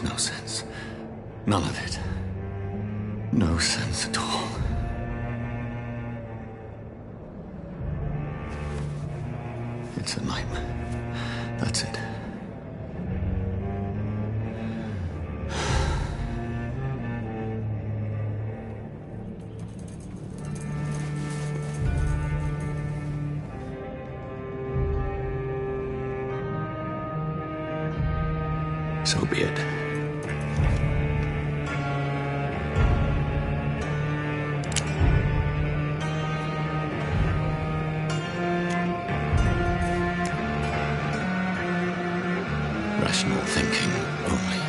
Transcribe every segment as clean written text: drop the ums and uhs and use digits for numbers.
no sense. None of it. No sense at all. It's a nightmare. That's it. So be it. Rational thinking only.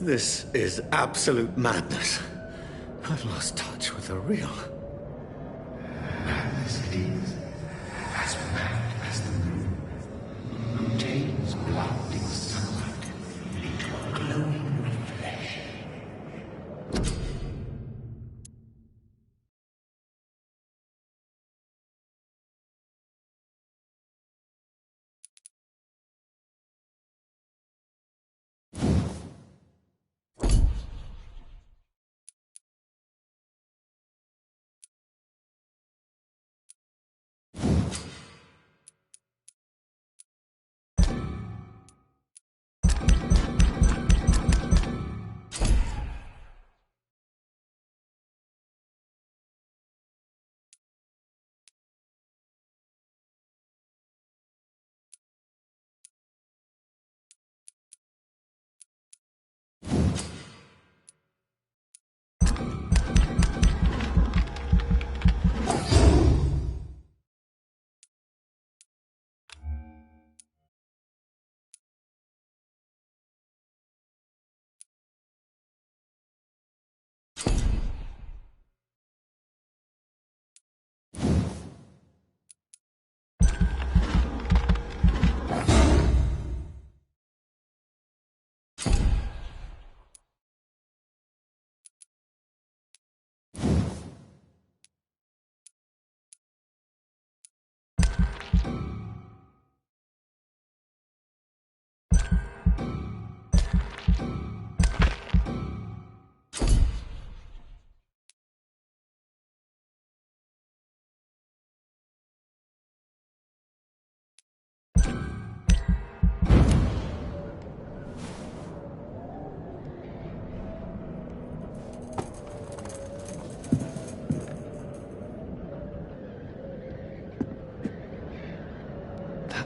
This is absolute madness. I've lost touch with the real. Madness it is, as mad as the moon, who takes blinding sunlight into a glowing flesh.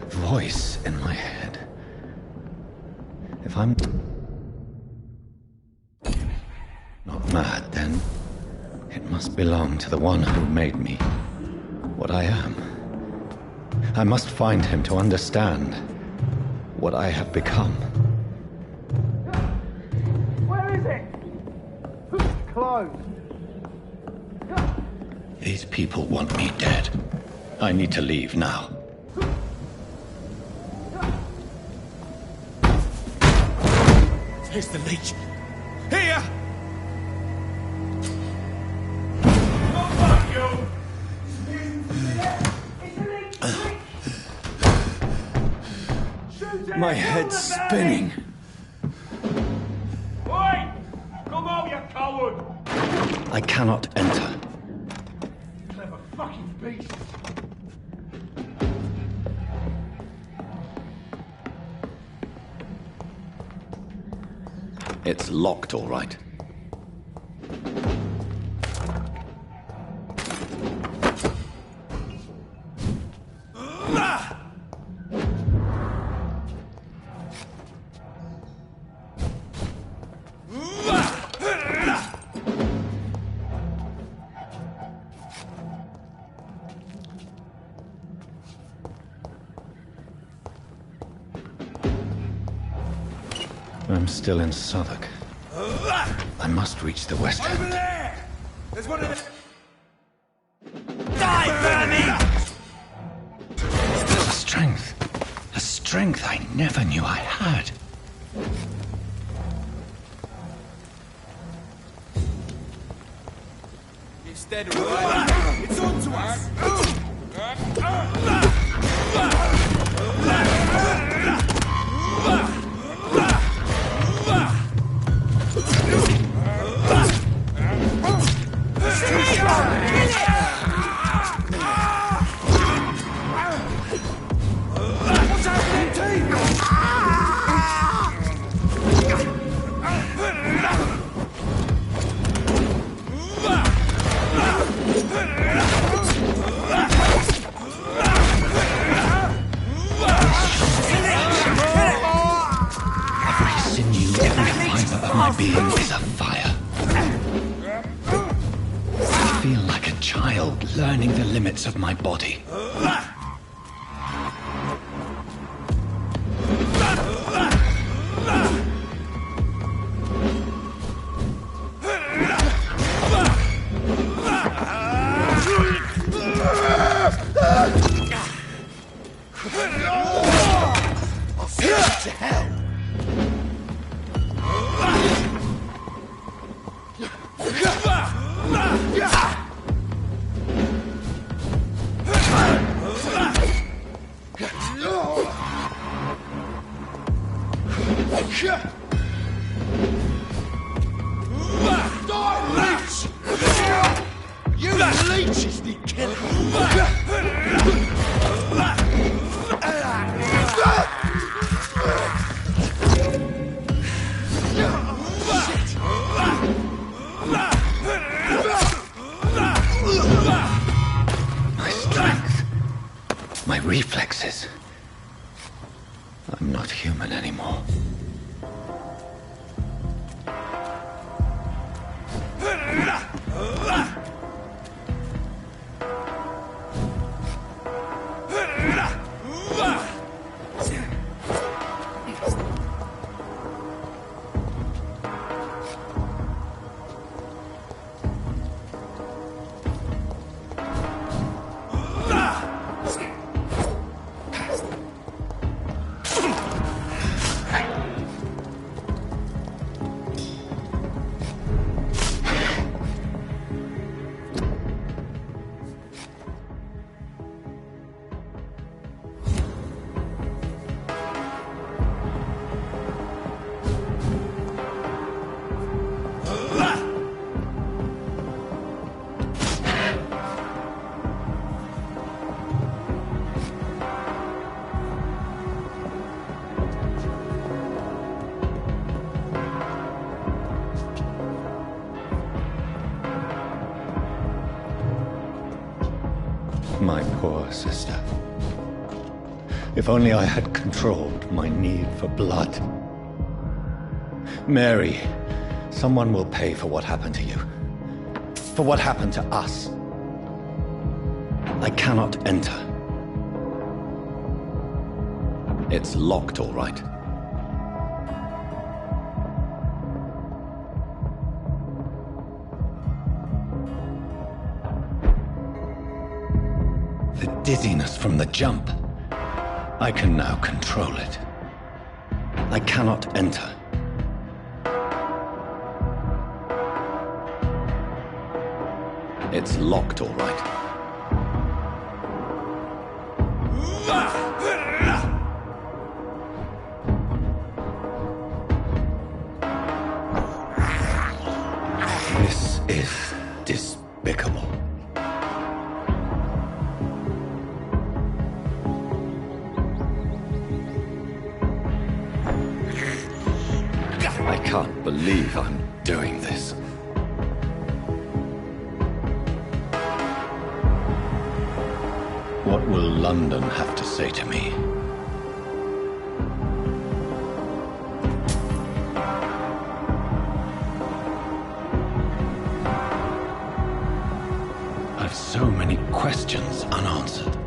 Voice in my head. If I'm not mad, then it must belong to the one who made me what I am. I must find him to understand what I have become. Where is it? It's closed. These people want me dead. I need to leave now. Here's the leech. Here! Oh, fuck you! My head's spinning. Oi! Come out, you coward! I cannot enter. Clever fucking beast! It's locked, all right. still in Southwark. I must reach the West Over End. there! There's one of the... Die, vermin! A strength I never knew I had. It's dead, right? It's on to us! My being is afire. I feel like a child learning the limits of my body. To hell! You leeches need killing! My strength, my reflexes. I'm not human anymore. My poor sister. If only I had controlled my need for blood. Mary, someone will pay for what happened to you. For what happened to us. I cannot enter. It's locked, all right. The dizziness from the jump. I can now control it. I cannot enter. It's locked, all right. This is despicable. I can't believe I'm doing this. What will London have to say to me? I've so many questions unanswered.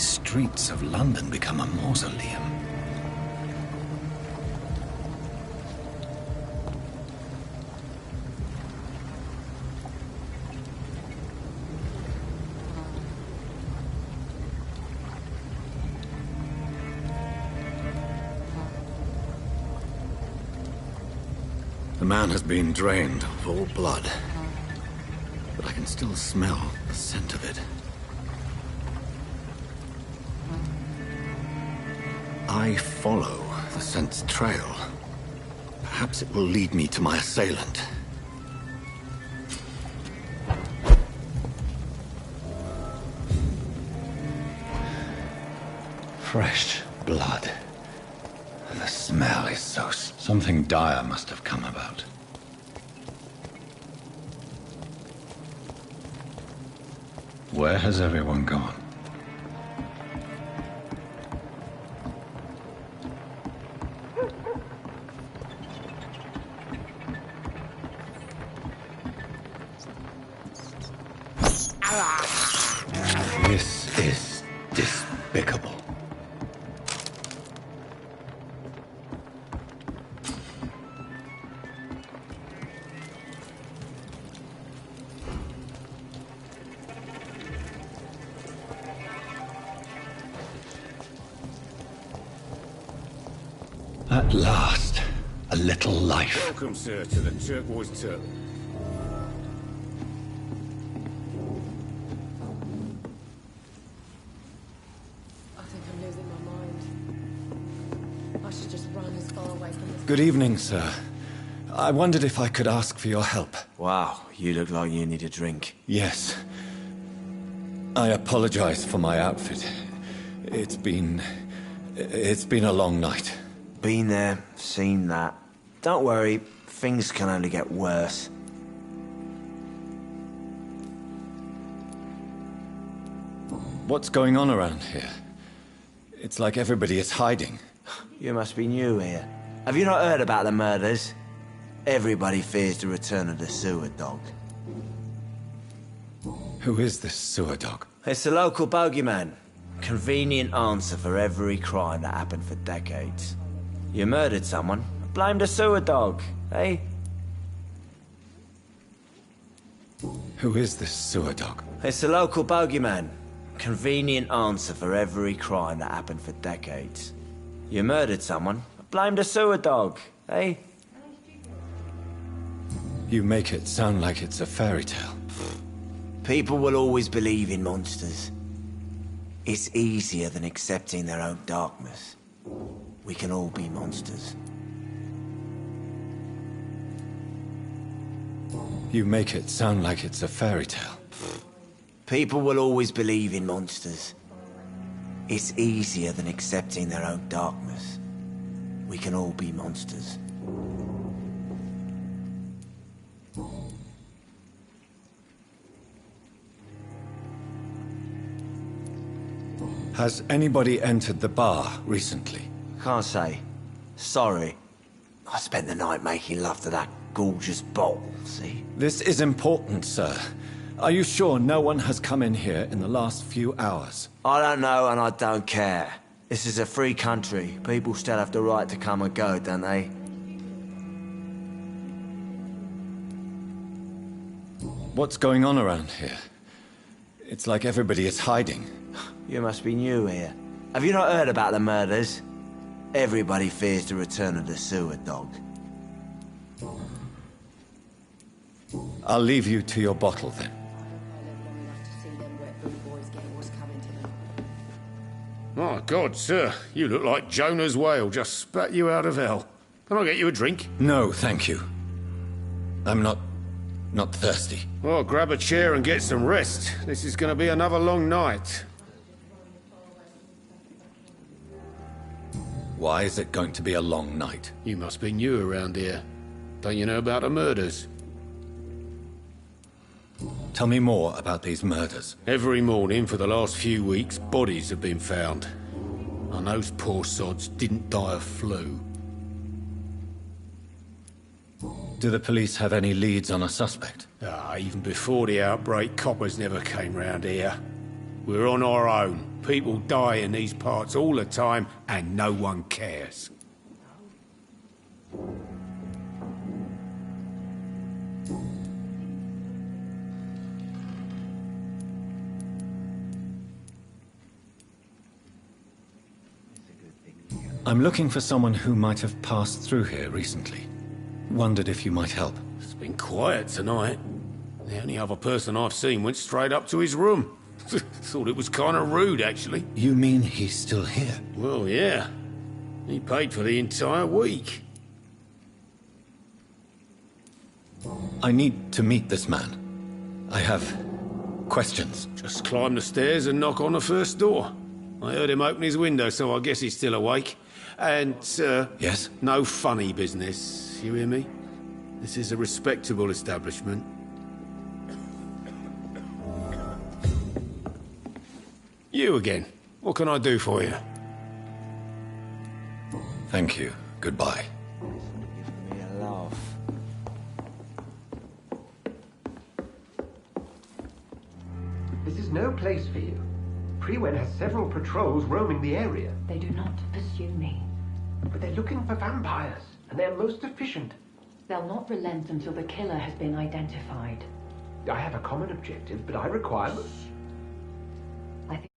these streets of London become a mausoleum? The man has been drained of all blood, but I can still smell the scent of it. I follow the scent's trail. Perhaps it will lead me to my assailant. Fresh blood. The smell is so... Something dire must have come about. Where has everyone gone? This is despicable. At last, a little life. Welcome, sir, to the Turquoise Turtle. I think I'm losing my mind. I should just run as far away from this. Good evening, sir. I wondered if I could ask for your help. Wow, you look like you need a drink. Yes. I apologize for my outfit. It's been a long night. Been there, seen that. Don't worry, things can only get worse. What's going on around here? It's like everybody is hiding. You must be new here. Have you not heard about the murders? Everybody fears the return of the sewer dog. Who is this sewer dog? It's the local bogeyman. Convenient answer for every crime that happened for decades. You murdered someone, blame the sewer dog, eh? Who is this sewer dog? It's the local bogeyman. Convenient answer for every crime that happened for decades. You murdered someone, blame the sewer dog, eh? You make it sound like it's a fairy tale. People will always believe in monsters. It's easier than accepting their own darkness. We can all be monsters. You make it sound like it's a fairy tale. People will always believe in monsters. It's easier than accepting their own darkness. We can all be monsters. Has anybody entered the bar recently? Can't say. Sorry. I spent the night making love to that gorgeous bottle, see? This is important, sir. Are you sure no one has come in here in the last few hours? I don't know and I don't care. This is a free country. People still have the right to come and go, don't they? What's going on around here? It's like everybody is hiding. You must be new here. Have you not heard about the murders? Everybody fears the return of the sewer dog. I'll leave you to your bottle then. My God, sir, you look like Jonah's whale just spat you out of hell. Can I get you a drink? No, thank you. I'm not thirsty. Well, grab a chair and get some rest. This is going to be another long night. Why is it going to be a long night? You must be new around here. Don't you know about the murders? Tell me more about these murders. Every morning for the last few weeks, bodies have been found. And those poor sods didn't die of flu. Do the police have any leads on a suspect? Even before the outbreak, coppers never came round here. We're on our own. People die in these parts all the time, and no one cares. I'm looking for someone who might have passed through here recently. Wondered if you might help. It's been quiet tonight. The only other person I've seen went straight up to his room. Thought it was kind of rude, actually. You mean he's still here? Well, yeah. He paid for the entire week. I need to meet this man. I have questions. Just climb the stairs and knock on the first door. I heard him open his window, so I guess he's still awake. And, Yes? no funny business, you hear me? This is a respectable establishment. You again. What can I do for you? Thank you. Goodbye. Give me a laugh. This is no place for you. Prewen has several patrols roaming the area, They do not pursue me. but they're looking for vampires, and they're most efficient. They'll not relent until the killer has been identified. I have a common objective, but I require... I think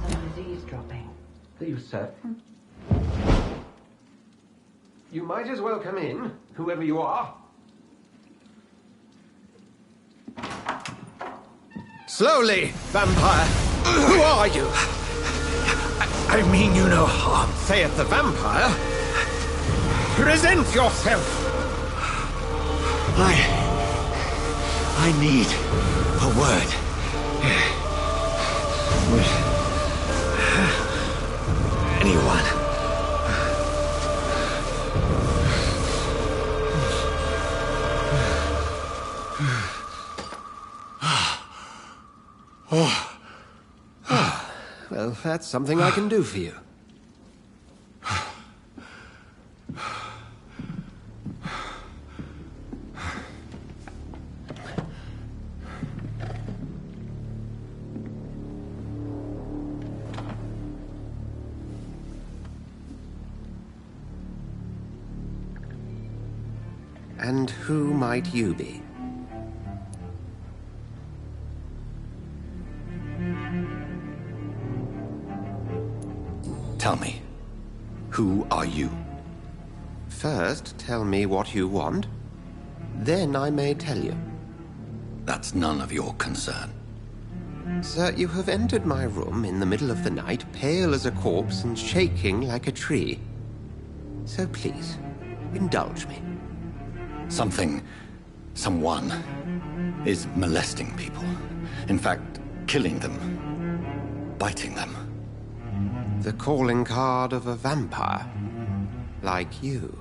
someone is eavesdropping. Are you certain? You might as well come in, whoever you are. Slowly, vampire. Who are you? I mean you no harm, saith the vampire. Present yourself. I need a word. Anyone. Well, that's something I can do for you. And who might you be? Tell me, who are you? First, tell me what you want. Then I may tell you. That's none of your concern. Sir, you have entered my room in the middle of the night, pale as a corpse and shaking like a tree. So please, indulge me. Someone is molesting people. In fact, killing them. Biting them. The calling card of a vampire. Like you.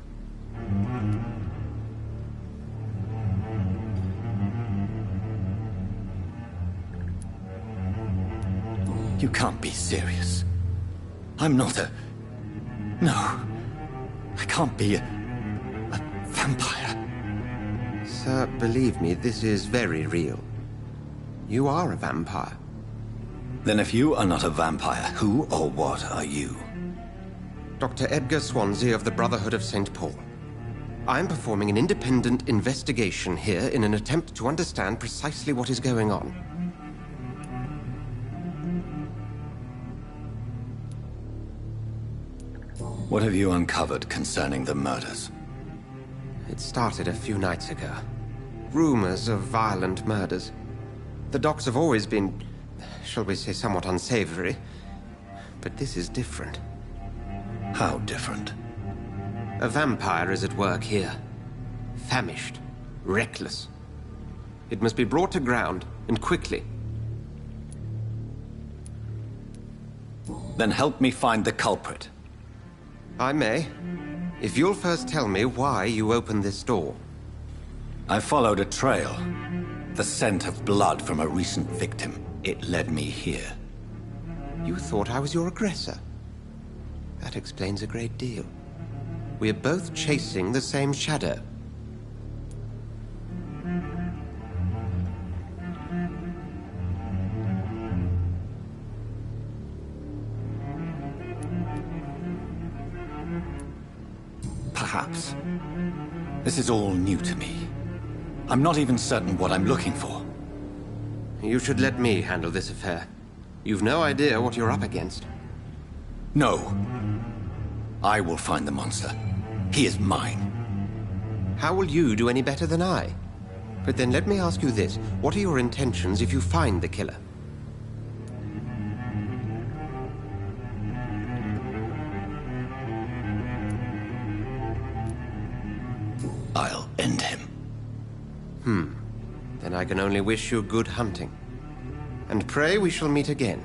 You can't be serious. I'm not a... No. I can't be a vampire. Sir, believe me, this is very real. You are a vampire. Then if you are not a vampire, who or what are you? Dr. Edgar Swansea of the Brotherhood of St. Paul. I'm performing an independent investigation here in an attempt to understand precisely what is going on. What have you uncovered concerning the murders? It started a few nights ago. Rumors of violent murders. The docks have always been, shall we say, somewhat unsavory. But this is different. How different? A vampire is at work here. Famished. Reckless. It must be brought to ground, and quickly. Then help me find the culprit. I may. If you'll first tell me why you opened this door. I followed a trail. The scent of blood from a recent victim. It led me here. You thought I was your aggressor. That explains a great deal. We're both chasing the same shadow. Perhaps. This is all new to me. I'm not even certain what I'm looking for. You should let me handle this affair. You've no idea what you're up against. No. I will find the monster. He is mine. How will you do any better than I? But then let me ask you this. What are your intentions if you find the killer? I'll end him. Then I can only wish you good hunting. And pray we shall meet again.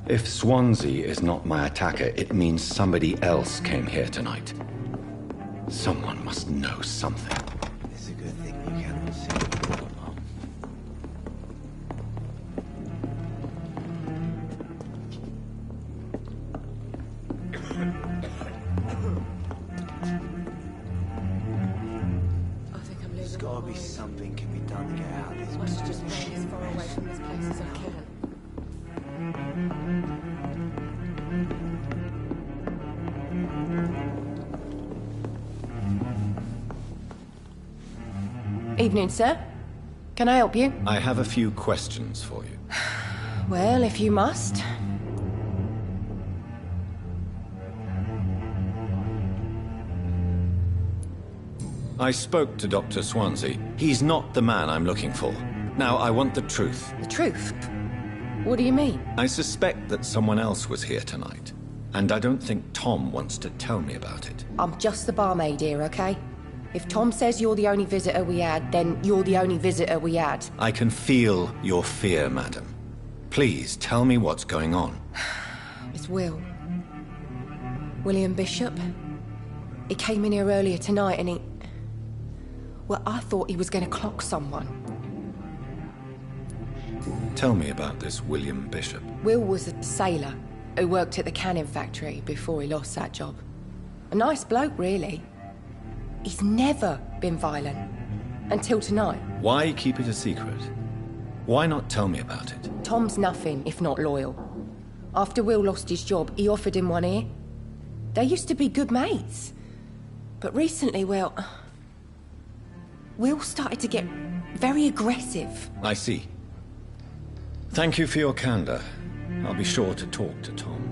If Swansea is not my attacker, it means somebody else came here tonight. Someone must know something. It's a good thing you cannot see the door. I think I'm There's losing gotta my be mind. something can be done to get out of this. I should just run as far away from this place as I can. Evening, sir. Can I help you? I have a few questions for you. Well, if you must. I spoke to Dr. Swansea. He's not the man I'm looking for. Now, I want the truth. The truth? What do you mean? I suspect that someone else was here tonight. And I don't think Tom wants to tell me about it. I'm just the barmaid here, okay? If Tom says you're the only visitor we had, then you're the only visitor we had. I can feel your fear, madam. Please, tell me what's going on. It's Will. William Bishop. He came in here earlier tonight and he... Well, I thought he was going to clock someone. Tell me about this William Bishop. Will was a sailor who worked at the canning factory before he lost that job. A nice bloke, really. He's never been violent. Until tonight. Why keep it a secret? Why not tell me about it? Tom's nothing if not loyal. After Will lost his job, he offered him one ear. They used to be good mates. But recently, well... Will started to get very aggressive. I see. Thank you for your candor. I'll be sure to talk to Tom.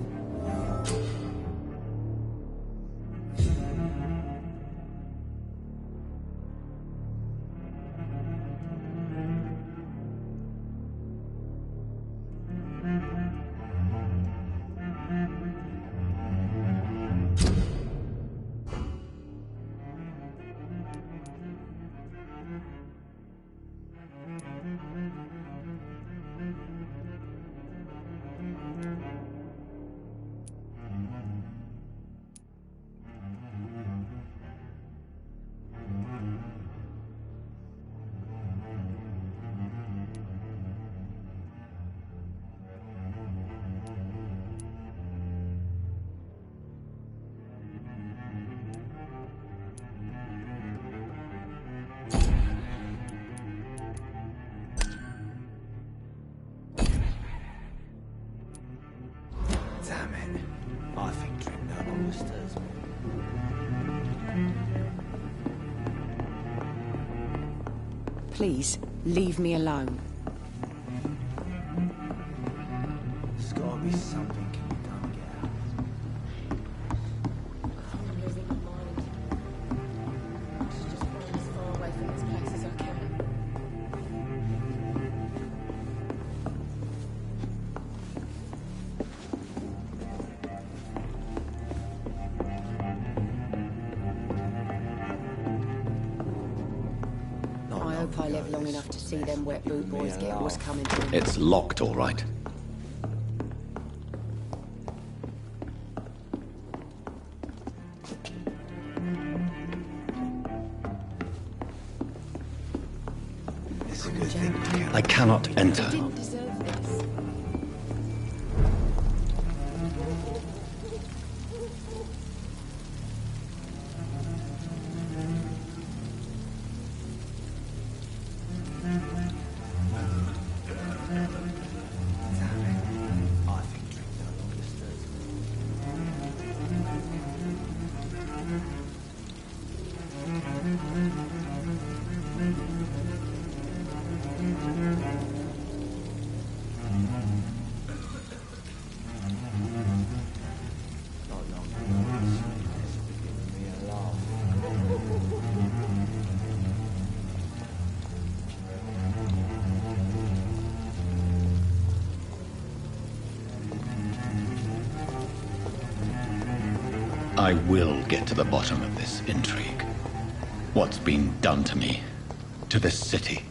Please, leave me alone. There's gotta be something can be done to get out. I'm losing my mind. I should just run as far away from this place as I can. I hope I live long enough to see them wet boot boys get what's coming to them. It's locked, all right. It's a good thing to get. I cannot enter. I didn't deserve this. I think drink no longer stirs me. Not long ago, this would have given me a laugh. I will get to the bottom of this intrigue. What's been done to me, to this city.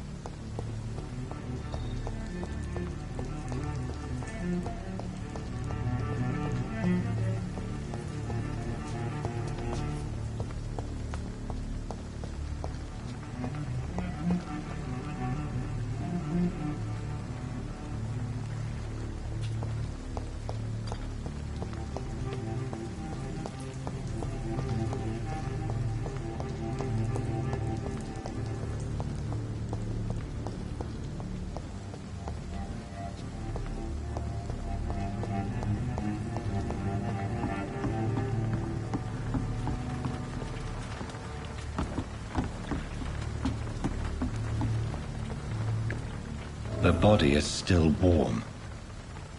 The body is still warm.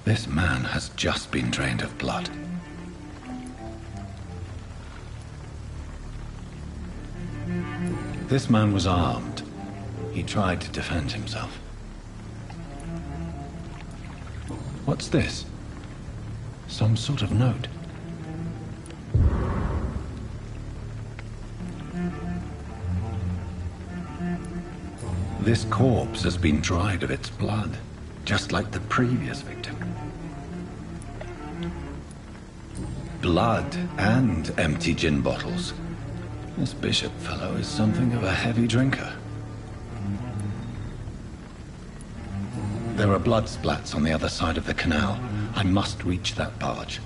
This man has just been drained of blood. This man was armed. He tried to defend himself. What's this? Some sort of note. This corpse has been dried of its blood, just like the previous victim. Blood and empty gin bottles. This bishop fellow is something of a heavy drinker. There are blood splats on the other side of the canal. I must reach that barge.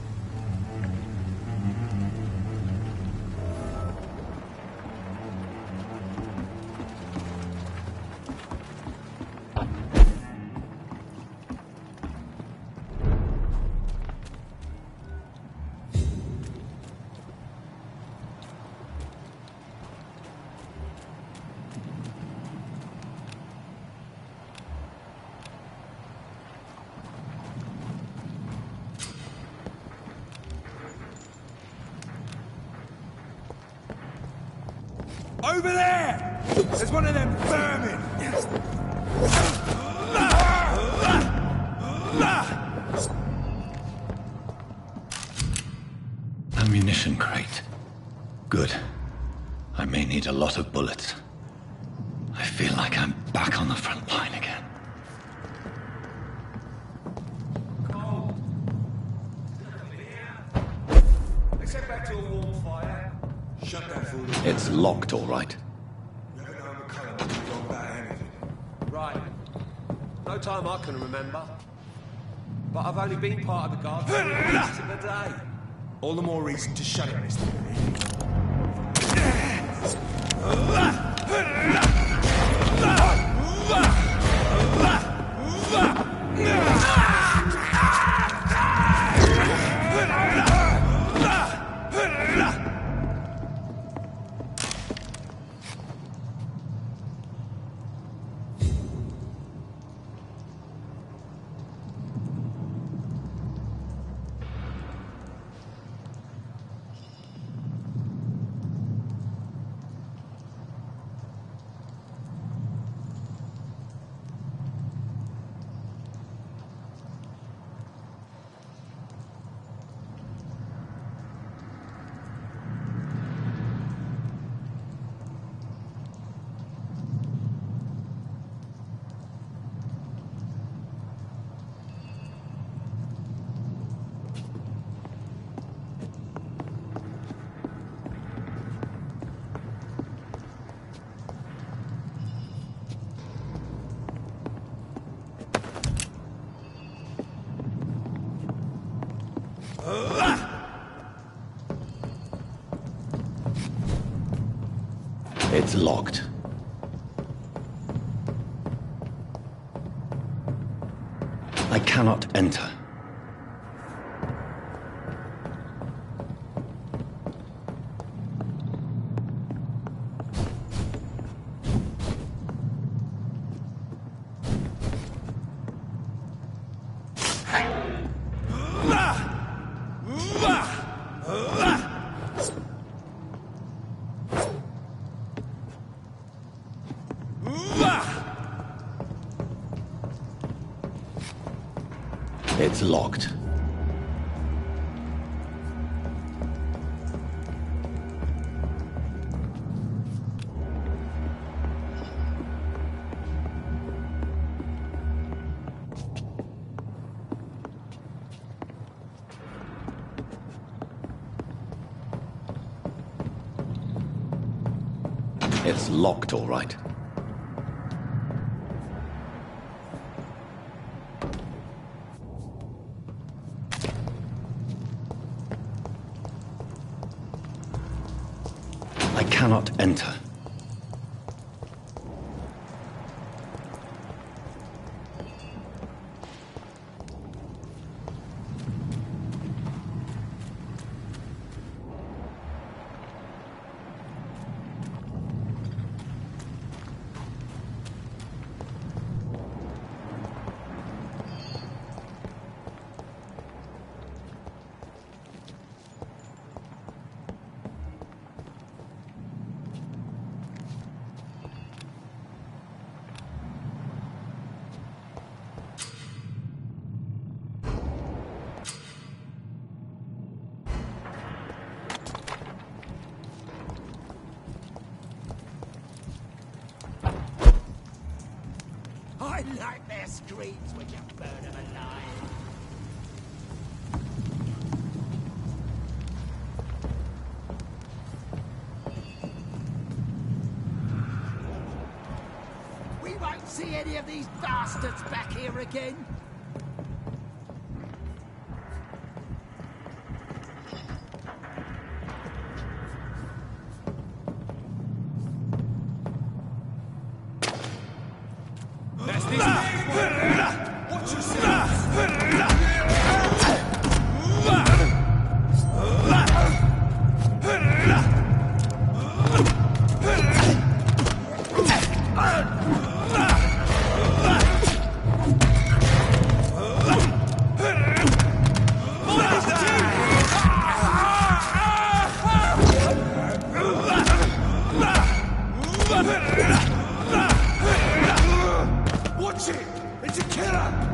Over there! There's one of them vermin! Ammunition crate. Good. I may need a lot of bullets. I feel like I'm back on the front line again. Let's head back to a warm fire. Shut that fool. It's locked, all right. Never know McCullough was wrong about anything. Right. No time I can remember. But I've only been part of the guard for the rest of the day. All the more reason to shut it, Mr. It's locked. I cannot enter. It's locked. It's locked, all right. I cannot enter. I like their screams when you burn them alive. We won't see any of these bastards back here again. Watch it! It's a killer!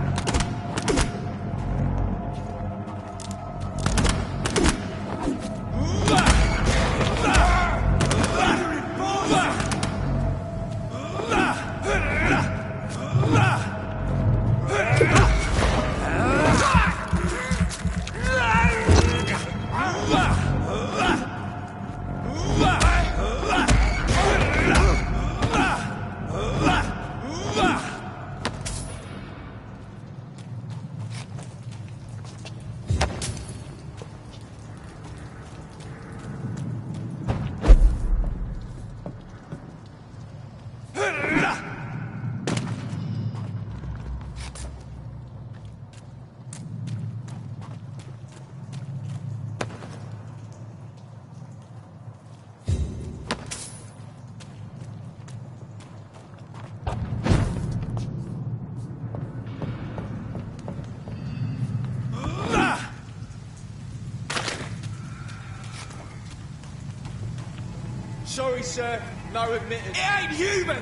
Sorry, sir. No admittance. It ain't human!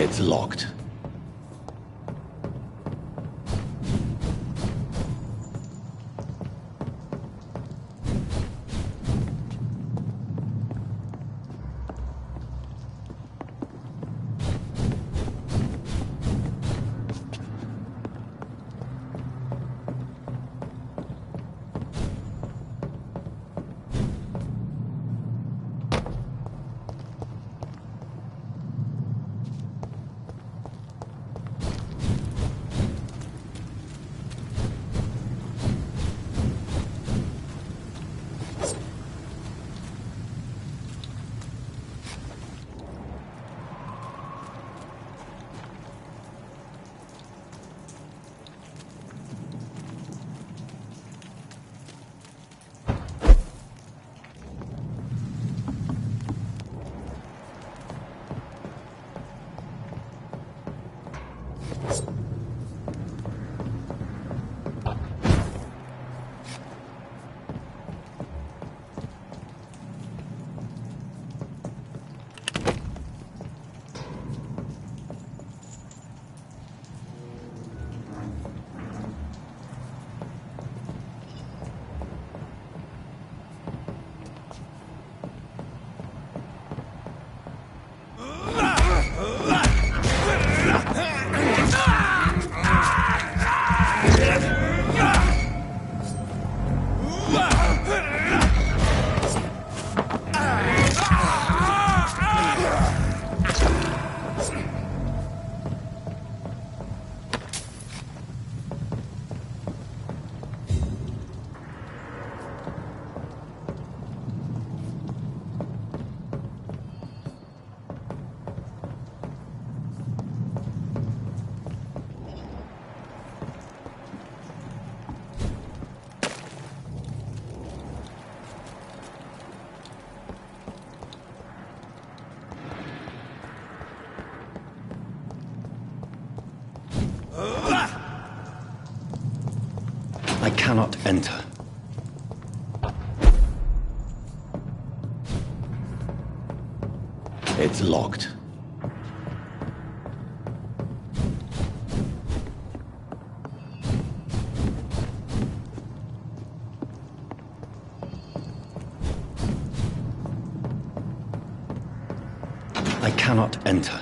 It's locked. I cannot enter. It's locked. I cannot enter.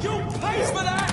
You'll pay for that!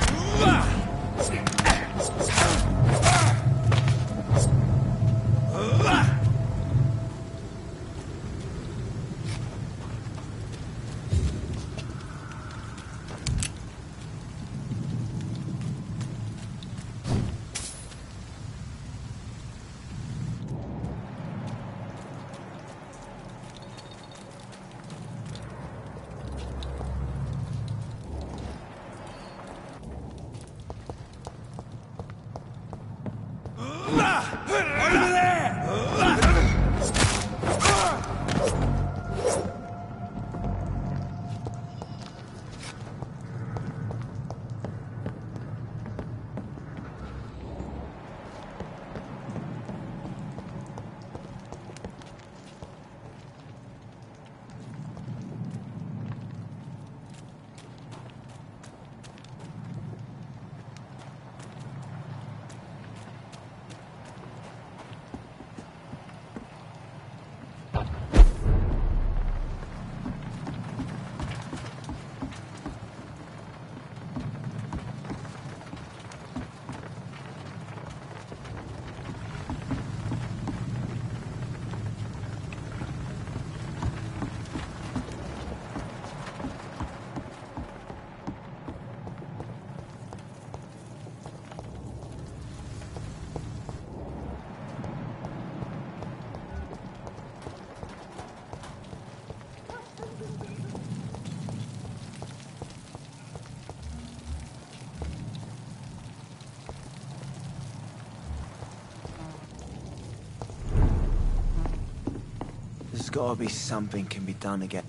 There's gotta be something can be done again.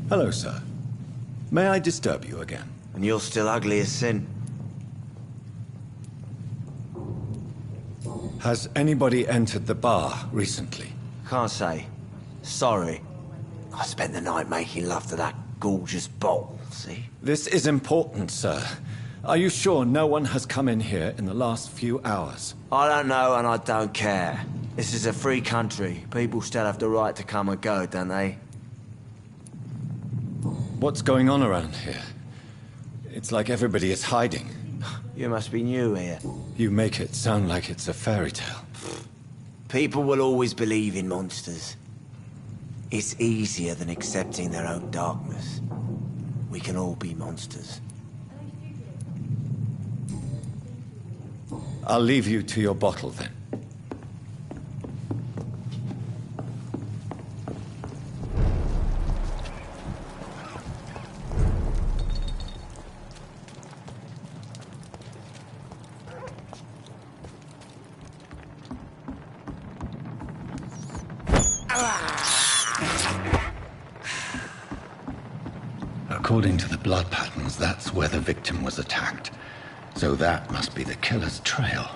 Hello, sir. May I disturb you again? And you're still ugly as sin. Has anybody entered the bar recently? Can't say. Sorry. I spent the night making love to that gorgeous bottle, see? This is important, sir. Are you sure no one has come in here in the last few hours? I don't know and I don't care. This is a free country. People still have the right to come and go, don't they? What's going on around here? It's like everybody is hiding. You must be new here. You make it sound like it's a fairy tale. People will always believe in monsters. It's easier than accepting their own darkness. We can all be monsters. I'll leave you to your bottle then. According to the blood patterns, that's where the victim was attacked. So that must be the killer's trail.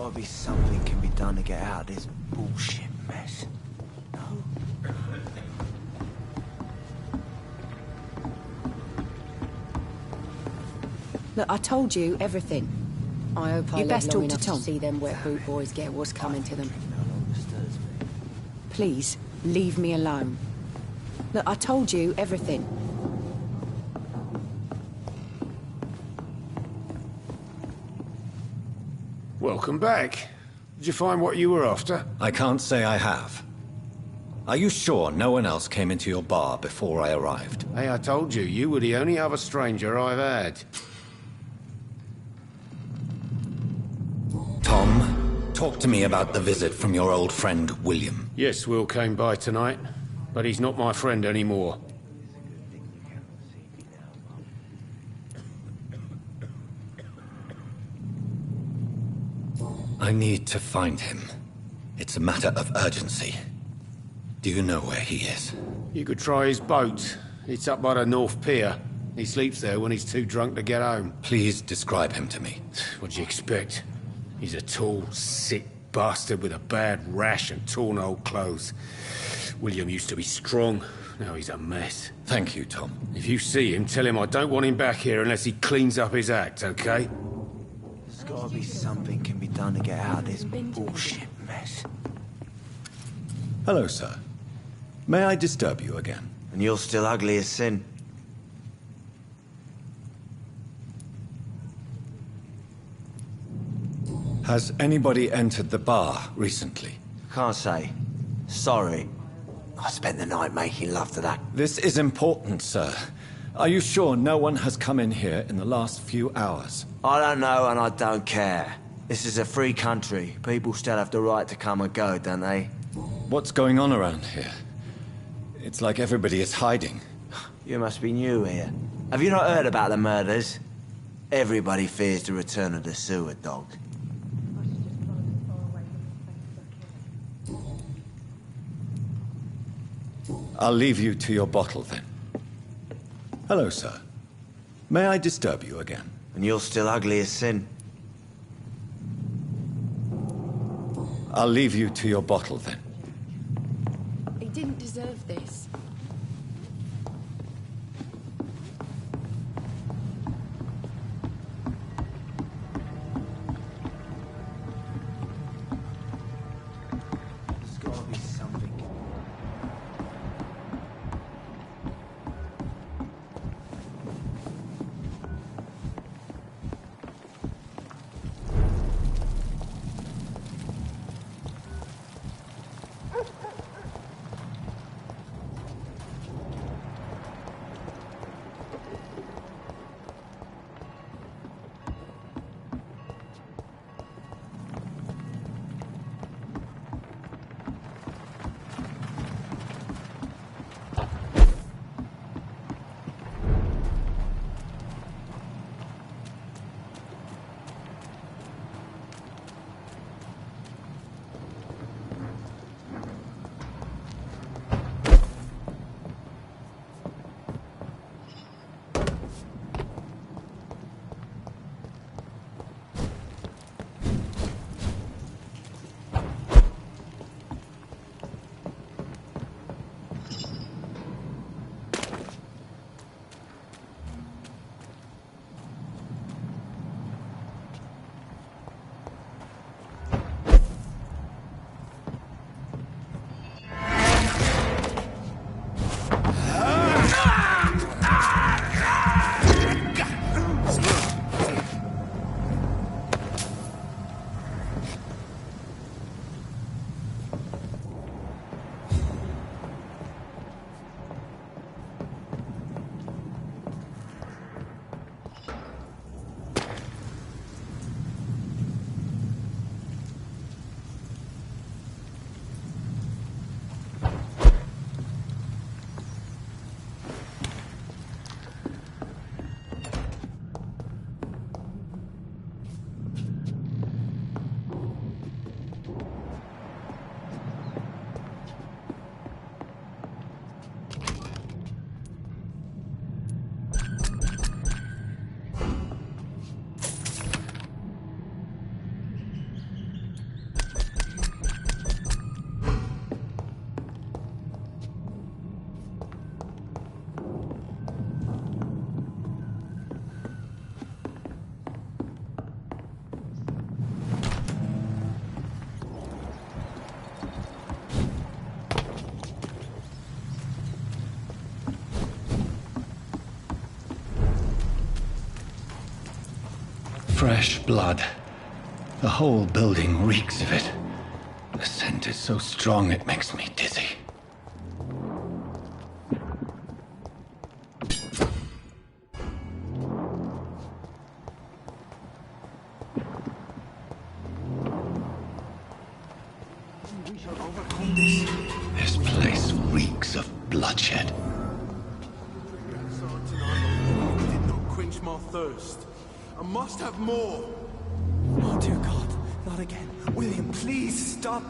gotta be something can be done to get out of this bullshit mess. No? Look, I told you everything. I hope I You live best long talk to enough Tom. to see them wet boot boys get what's coming to them. Please, leave me alone. Look, I told you everything. Welcome back. Did you find what you were after? I can't say I have. Are you sure no one else came into your bar before I arrived? Hey, I told you, you were the only other stranger I've had. Tom, talk to me about the visit from your old friend, William. Yes, Will came by tonight, but he's not my friend anymore. I need to find him. It's a matter of urgency. Do you know where he is? You could try his boat. It's up by the North Pier. He sleeps there when he's too drunk to get home. Please describe him to me. What do you expect? He's a tall, sick bastard with a bad rash and torn old clothes. William used to be strong. Now he's a mess. Thank you, Tom. If you see him, tell him I don't want him back here unless he cleans up his act, okay? There's gotta be something can be done to get out of this bullshit mess. Hello, sir. May I disturb you again? And you're still ugly as sin. Has anybody entered the bar recently? Can't say. Sorry. I spent the night making love to that. This is important, sir. Are you sure no one has come in here in the last few hours? I don't know and I don't care. This is a free country. People still have the right to come and go, don't they? What's going on around here? It's like everybody is hiding. You must be new here. Have you not heard about the murders? Everybody fears the return of the sewer dog. I'll leave you to your bottle then. Hello, sir. May I disturb you again? And you're still ugly as sin. I'll leave you to your bottle then. He didn't deserve this. There's gotta be something. Fresh blood. The whole building reeks of it. The scent is so strong it makes me dizzy. This place reeks of bloodshed. Did not quench my thirst. I must have more. Oh, dear God, not again. William, please stop.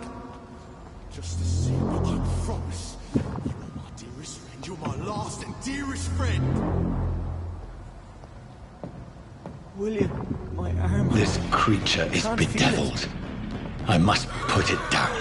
Just a sip, I promise. You are my dearest friend. You're my last and dearest friend. William, my arm. This creature is bedeviled. I must put it down.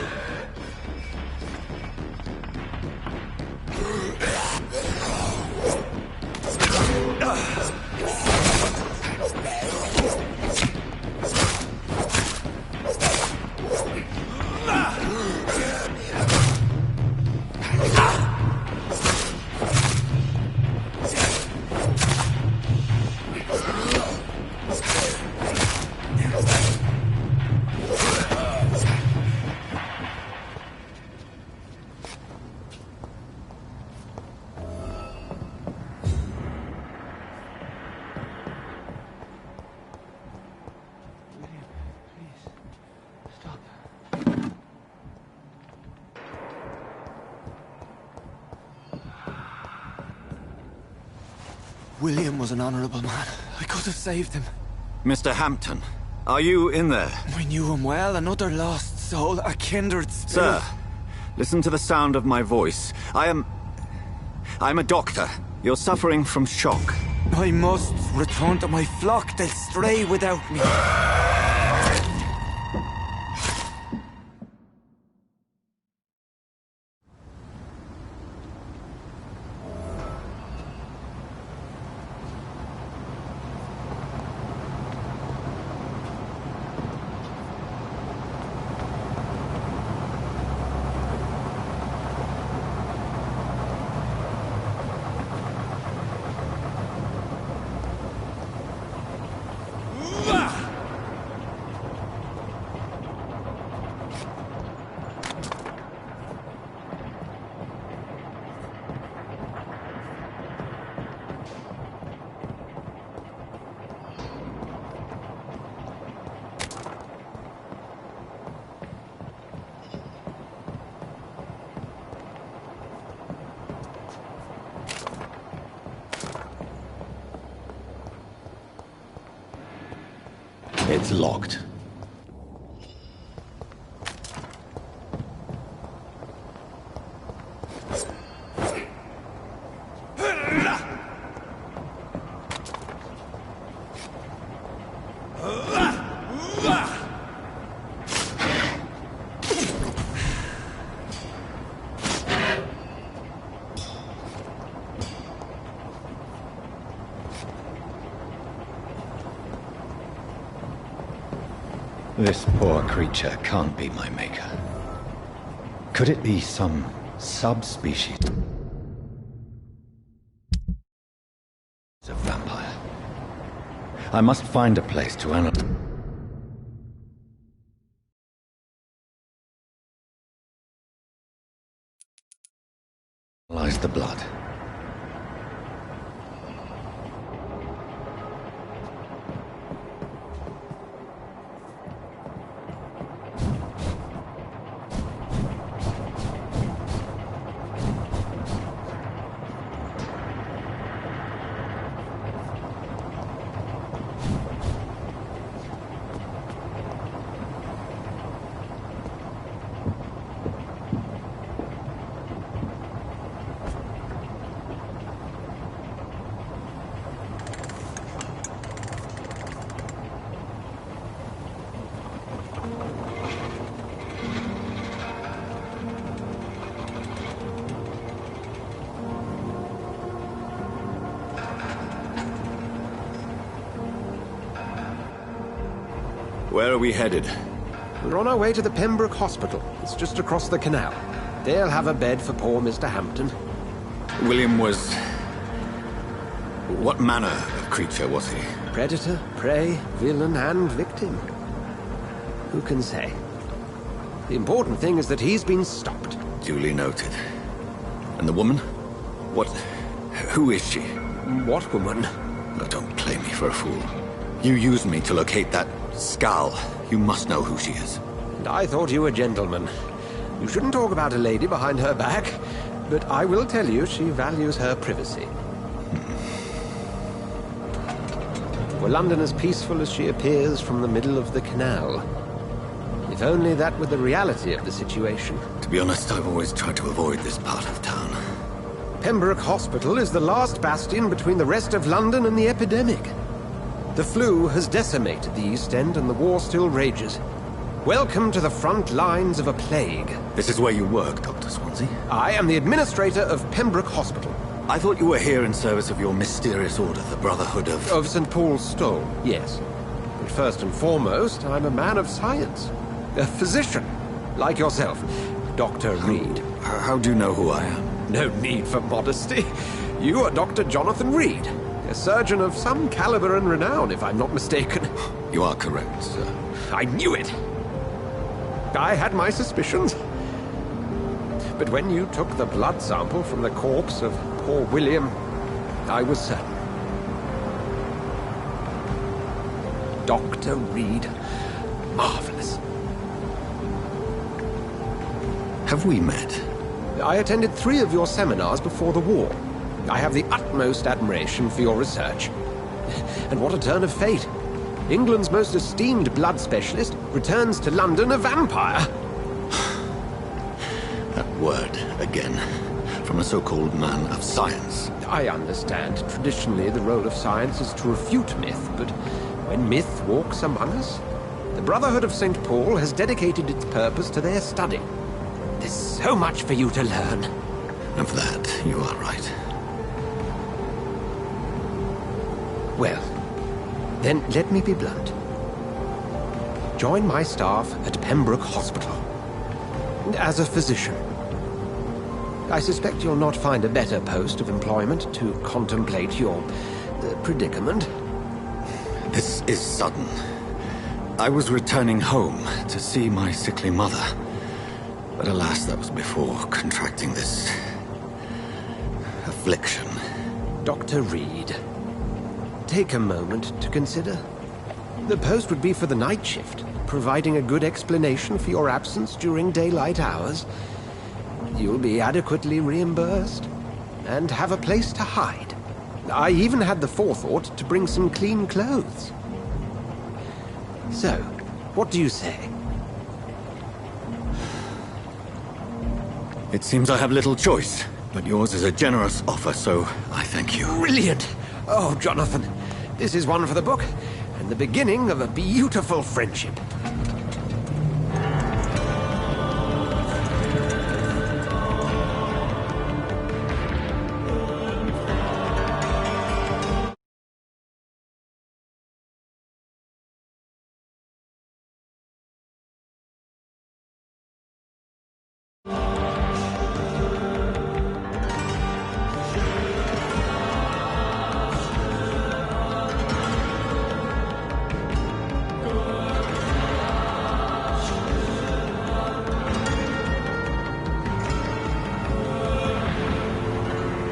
William was an honorable man. I could have saved him. Mr. Hampton, are you in there? I knew him well, another lost soul, a kindred spirit. Sir, listen to the sound of my voice. I'm a doctor. You're suffering from shock. I must return to my flock. They'll stray without me. It's locked. This poor creature can't be my maker. Could it be some subspecies of vampire? I must find a place to analyze the blood. Where are we headed? We're on our way to the Pembroke Hospital. It's just across the canal. They'll have a bed for poor Mr. Hampton. William was... What manner of creature was he? Predator, prey, villain, and victim. Who can say? The important thing is that he's been stopped. Duly noted. And the woman? What... who is she? What woman? Oh, don't play me for a fool. You used me to locate that skull. You must know who she is. And I thought you a gentleman. You shouldn't talk about a lady behind her back, but I will tell you she values her privacy. Were London as peaceful as she appears from the middle of the canal? If only that were the reality of the situation. To be honest, I've always tried to avoid this part of town. Pembroke Hospital is the last bastion between the rest of London and the epidemic. The flu has decimated the East End and the war still rages. Welcome to the front lines of a plague. This is where you work, Dr. Swansea? I am the administrator of Pembroke Hospital. I thought you were here in service of your mysterious order, the Brotherhood of... Of St. Paul's Stole, yes. But first and foremost, I'm a man of science. A physician, like yourself, Dr. Reed. How do you know who I am? No need for modesty. You are Dr. Jonathan Reed, a surgeon of some caliber and renown, if I'm not mistaken. You are correct, sir. I knew it! I had my suspicions. But when you took the blood sample from the corpse of poor William, I was certain. Dr. Reed. Marvelous. Have we met? I attended 3 of your seminars before the war. I have the utmost admiration for your research. And what a turn of fate. England's most esteemed blood specialist returns to London a vampire. That word, again. From a so-called man of science. I understand. Traditionally, the role of science is to refute myth, but when myth walks among us, the Brotherhood of St. Paul has dedicated its purpose to their study. There's so much for you to learn. Of that, you are right. Well, then let me be blunt. Join my staff at Pembroke Hospital. As a physician. I suspect you'll not find a better post of employment to contemplate your predicament. This is sudden. I was returning home to see my sickly mother. But alas, that was before contracting this... affliction. Dr. Reed, take a moment to consider. The post would be for the night shift, providing a good explanation for your absence during daylight hours. You'll be adequately reimbursed, and have a place to hide. I even had the forethought to bring some clean clothes. So, what do you say? It seems I have little choice, but yours is a generous offer, so I thank you. Brilliant! Oh, Jonathan, this is one for the book, and the beginning of a beautiful friendship.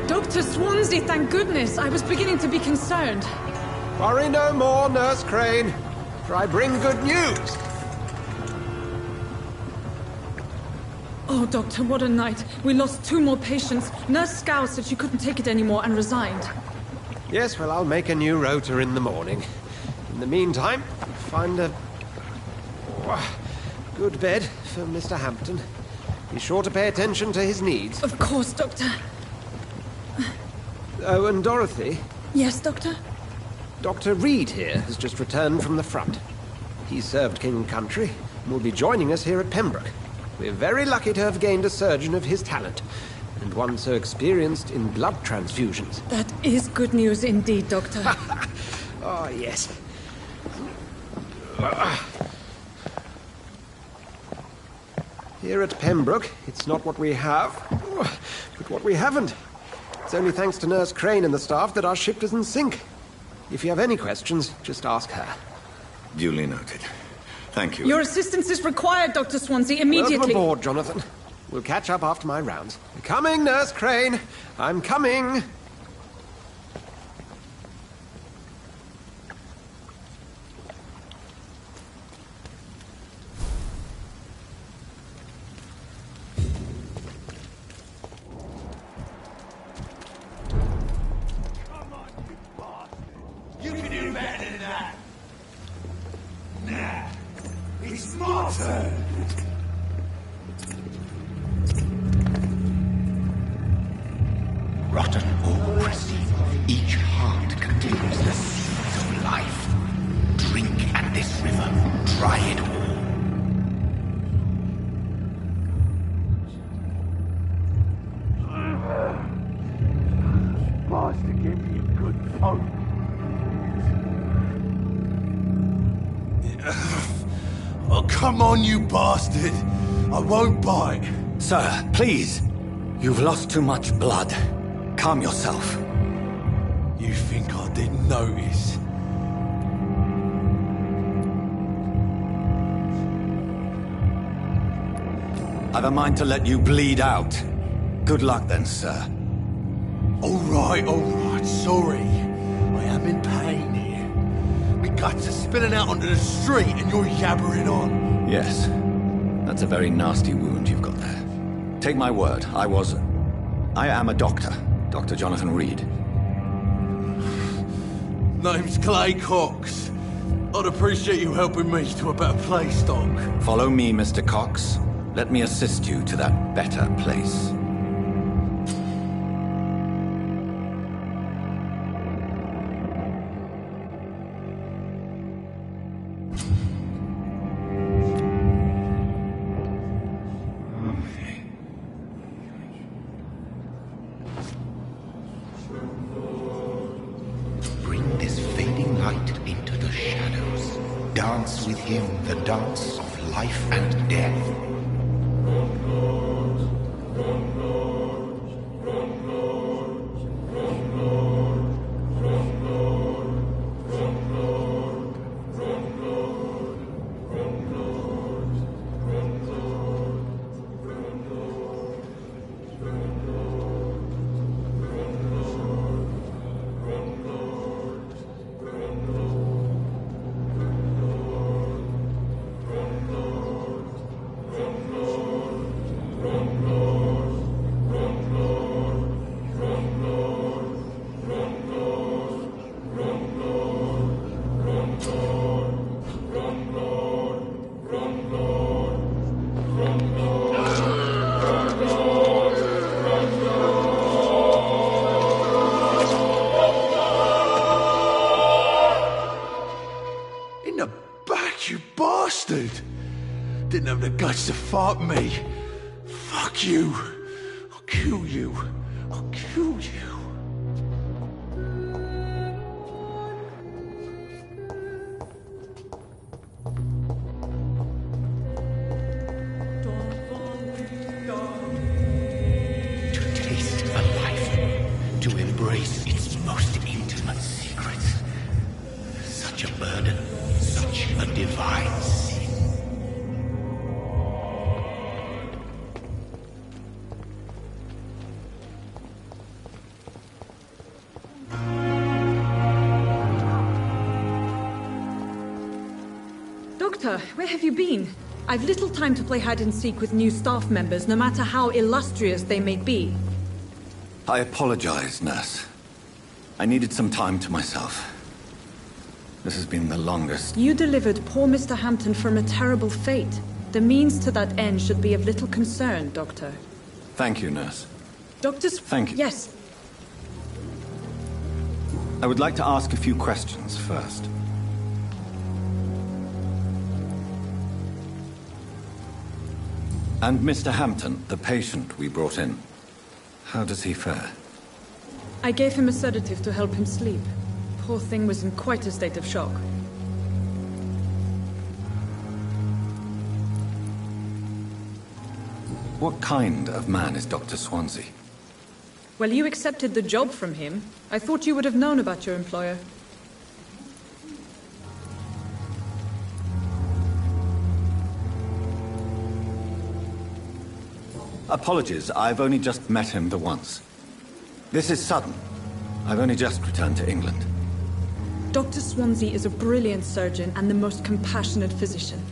Dr. Swansea, thank goodness. I was beginning to be concerned. Worry no more, Nurse Crane, for I bring good news. Oh, Doctor, what a night. We lost 2 more patients. Nurse Scow said she couldn't take it anymore and resigned. Yes, well, I'll make a new rota in the morning. In the meantime, find a good bed for Mr. Hampton. Be sure to pay attention to his needs. Of course, Doctor. Oh, and Dorothy? Yes, Doctor? Dr. Reed here has just returned from the front. He served King and Country and will be joining us here at Pembroke. We're very lucky to have gained a surgeon of his talent, and one so experienced in blood transfusions. That is good news indeed, Doctor. Oh, yes. Here at Pembroke, it's not what we have, but what we haven't. It's only thanks to Nurse Crane and the staff that our ship doesn't sink. If you have any questions, just ask her. Duly noted. Thank you. Your assistance is required, Dr. Swansea, immediately. Welcome aboard, Jonathan. We'll catch up after my rounds. Coming, Nurse Crane. I'm coming. You can do better than that. Nah, it's my turn. Rotten or pristine, each heart contains the seeds of life. Drink at this river, try it all. Bastard to give me a good poke. Oh, come on, you bastard! I won't bite. Sir, please. You've lost too much blood. Calm yourself. You think I didn't notice? I've a mind to let you bleed out. Good luck then, sir. All right, sorry. I am in pain here. My guts are spilling out onto the street and you're yabbering on. Yes. That's a very nasty wound you've got there. Take my word, I am a doctor. Dr. Jonathan Reed. Name's Clay Cox. I'd appreciate you helping me to a better place, Doc. Follow me, Mr. Cox. Let me assist you to that better place. Bring this fading light into the shadows. Dance with him the dance of life and death. In the back, you bastard! Didn't have the guts to fight me. Fuck you. I'll kill you. I'll kill you. To taste a life, to embrace its most intimate secrets. Such a burden, such a divine sin. Doctor, where have you been? I've little time to play hide-and-seek with new staff members, no matter how illustrious they may be. I apologize, nurse. I needed some time to myself. This has been the longest. You delivered poor Mr. Hampton from a terrible fate. The means to that end should be of little concern, Doctor. Thank you, nurse. Doctors... Thank you. Yes. I would like to ask a few questions first. And Mr. Hampton, the patient we brought in, how does he fare? I gave him a sedative to help him sleep. Poor thing was in quite a state of shock. What kind of man is Dr. Swansea? Well, you accepted the job from him. I thought you would have known about your employer. Apologies, I've only just met him the once. This is sudden. I've only just returned to England. Dr. Swansea is a brilliant surgeon and the most compassionate physician.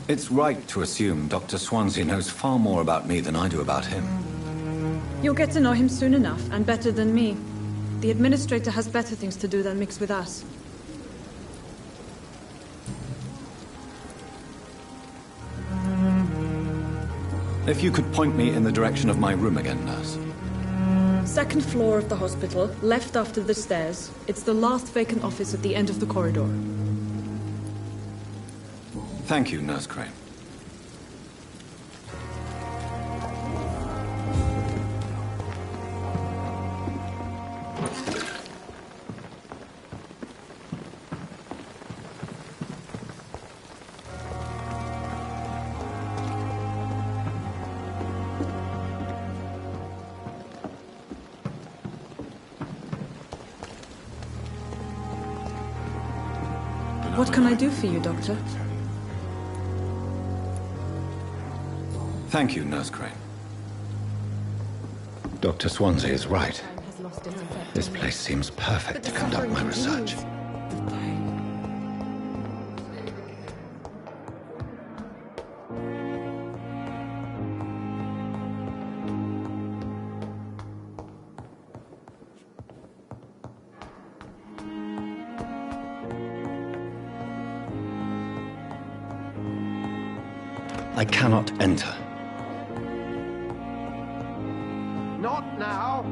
It's right to assume Dr. Swansea knows far more about me than I do about him. You'll get to know him soon enough, and better than me. The administrator has better things to do than mix with us. If you could point me in the direction of my room again, nurse. Second floor of the hospital, left after the stairs. It's the last vacant office at the end of the corridor. Thank you, Nurse Crane. What can I do for you, Doctor? Thank you, Nurse Crane. Dr. Swansea is right. This place seems perfect to conduct my research. I cannot enter. Not now.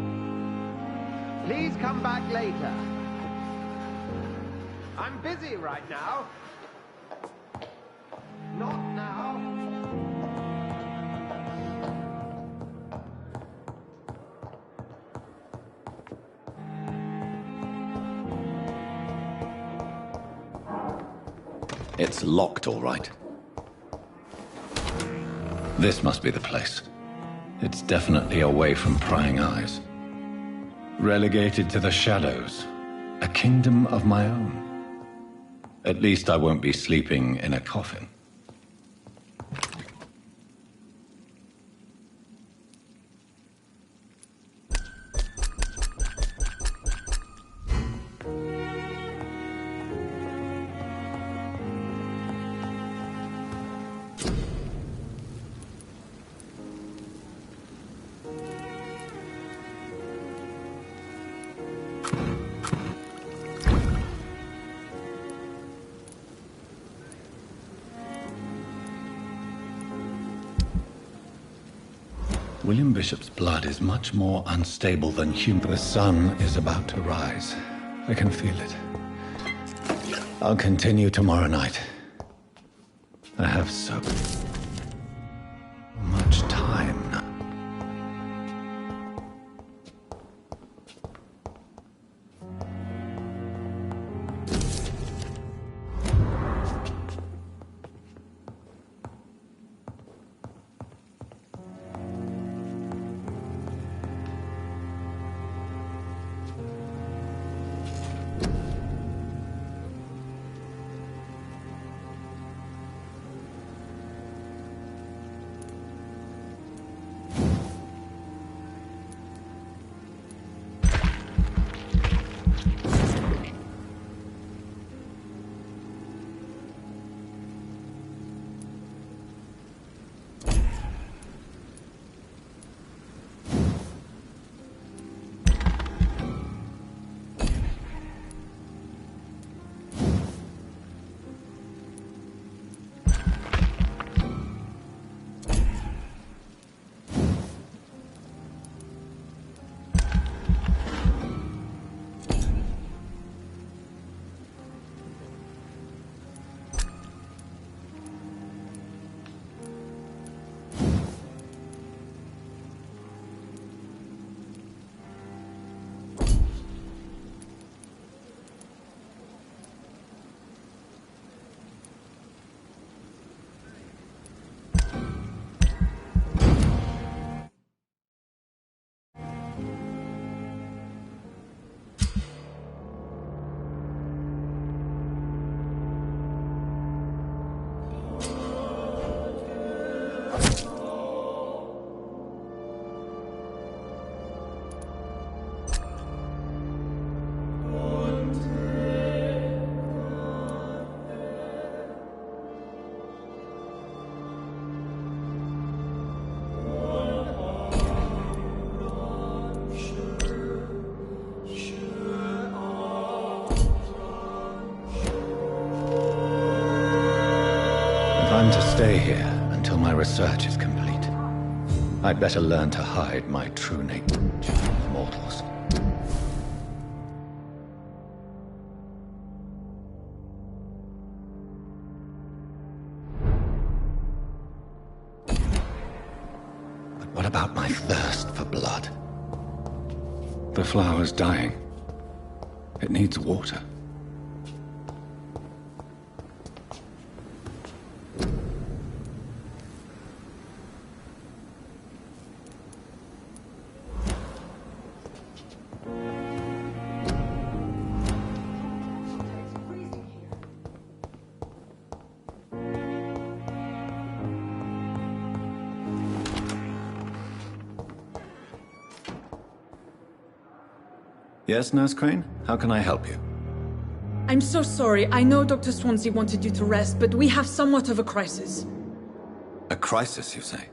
Please come back later. I'm busy right now. Not now. It's locked, all right. This must be the place. It's definitely away from prying eyes. Relegated to the shadows. A kingdom of my own. At least I won't be sleeping in a coffin. William Bishop's blood is much more unstable than human. The sun is about to rise. I can feel it. I'll continue tomorrow night. I have so much time now. I'm to stay here until my research is complete. I'd better learn to hide my true nature from the mortals. But what about my thirst for blood? The flower's dying. It needs water. Yes, Nurse Crane? How can I help you? I'm so sorry. I know Dr. Swansea wanted you to rest, but we have somewhat of a crisis. A crisis, you say?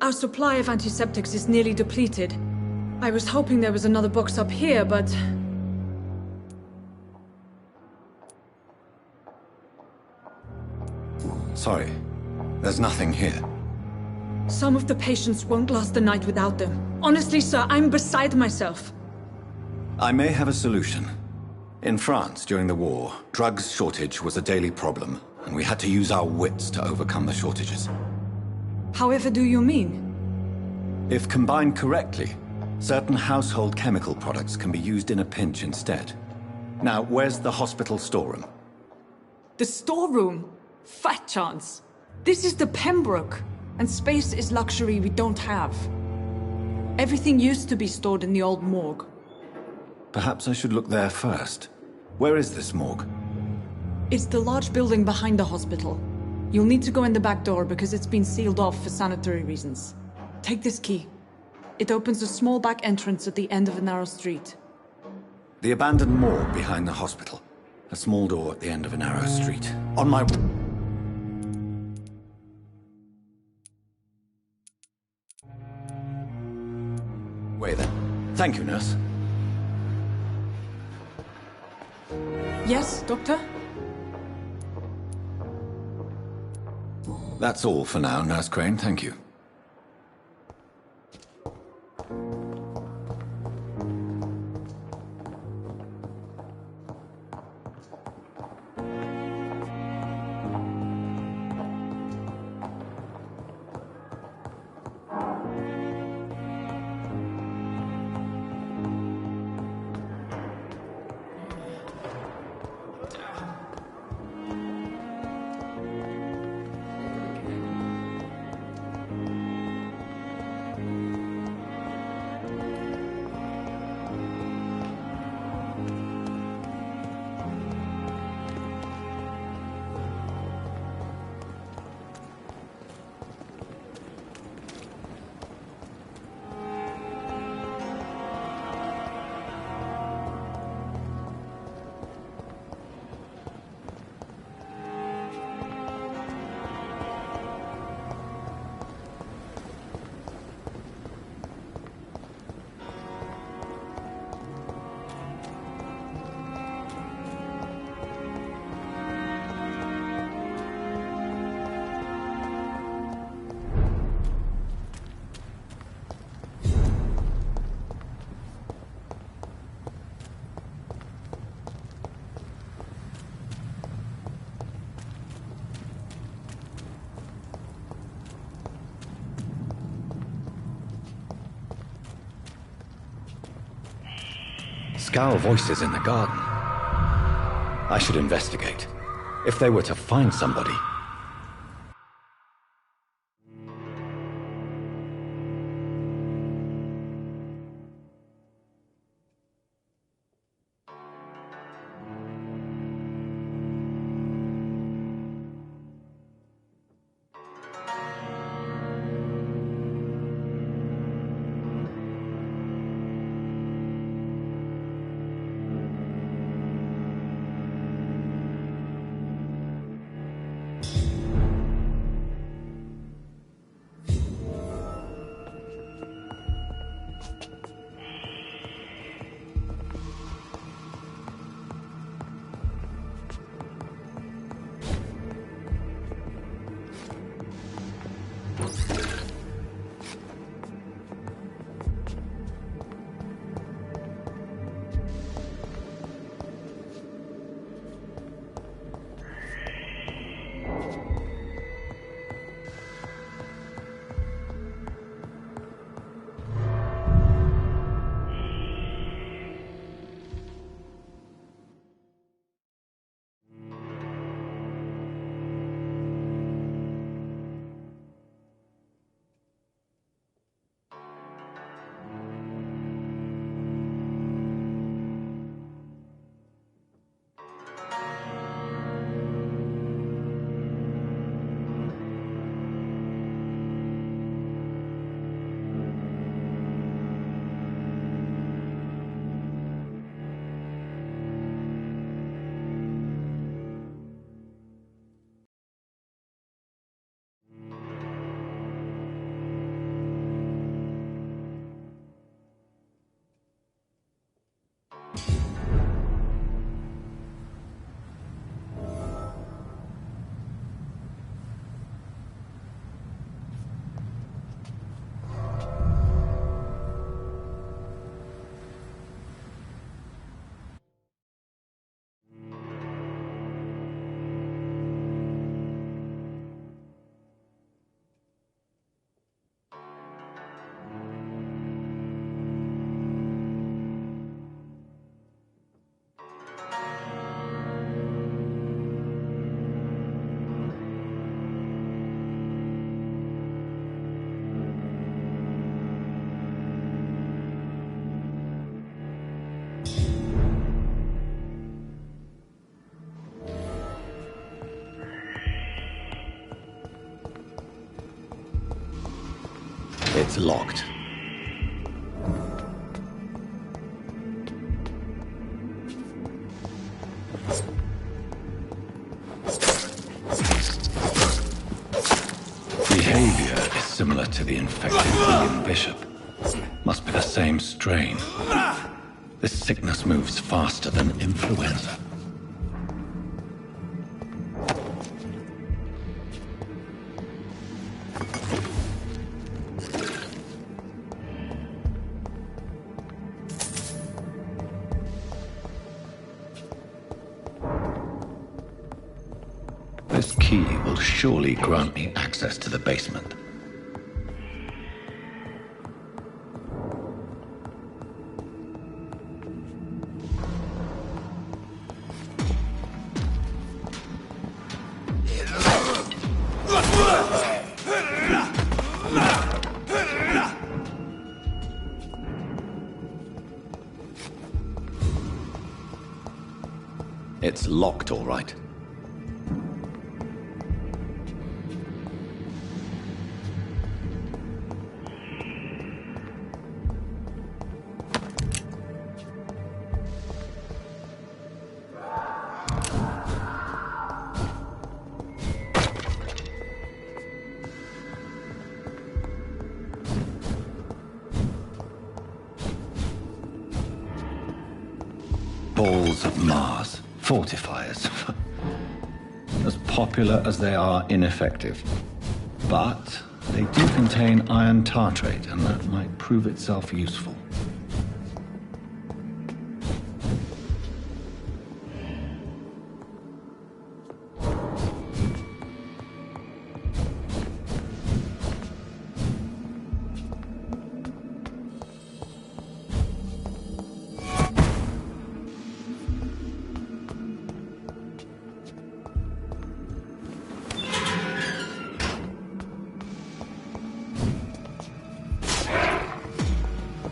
Our supply of antiseptics is nearly depleted. I was hoping there was another box up here, but... Sorry. There's nothing here. Some of the patients won't last the night without them. Honestly, sir, I'm beside myself. I may have a solution. In France, during the war, drugs shortage was a daily problem, and we had to use our wits to overcome the shortages. However do you mean? If combined correctly, certain household chemical products can be used in a pinch instead. Now, where's the hospital storeroom? The storeroom? Fat chance. This is the Pembroke, and space is luxury we don't have. Everything used to be stored in the old morgue. Perhaps I should look there first. Where is this morgue? It's the large building behind the hospital. You'll need to go in the back door because it's been sealed off for sanitary reasons. Take this key. It opens a small back entrance at the end of a narrow street. The abandoned morgue behind the hospital. A small door at the end of a narrow street. On my... way then. Thank you, nurse. Yes, Doctor? That's all for now, Nurse Crane. Thank you. Scowl voices in the garden. I should investigate. If they were to find somebody... It's locked. Behavior is similar to the infected William Bishop. Must be the same strain. This sickness moves faster than influenza. This key will surely grant me access to the basement. It's locked, all right. Balls of Mars. Fortifiers. As popular as they are ineffective. But they do contain iron tartrate, and that might prove itself useful.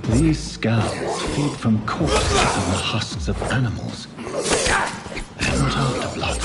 These scowls feed from corpses and the husks of animals. They're not after blood.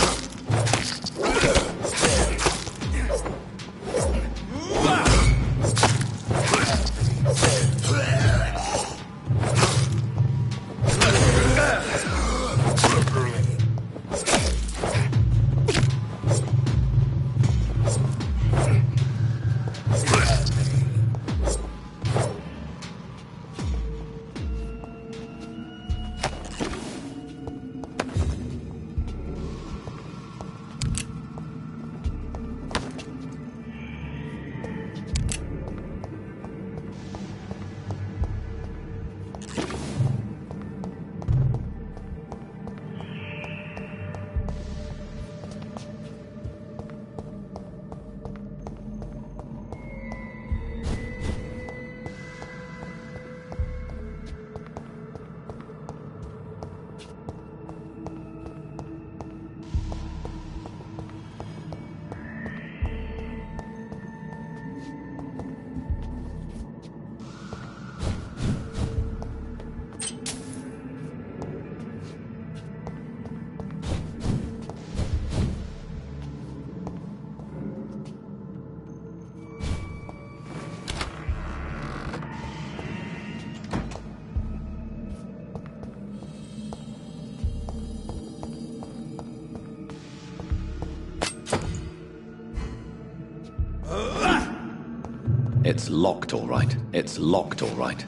It's locked, all right. It's locked, all right.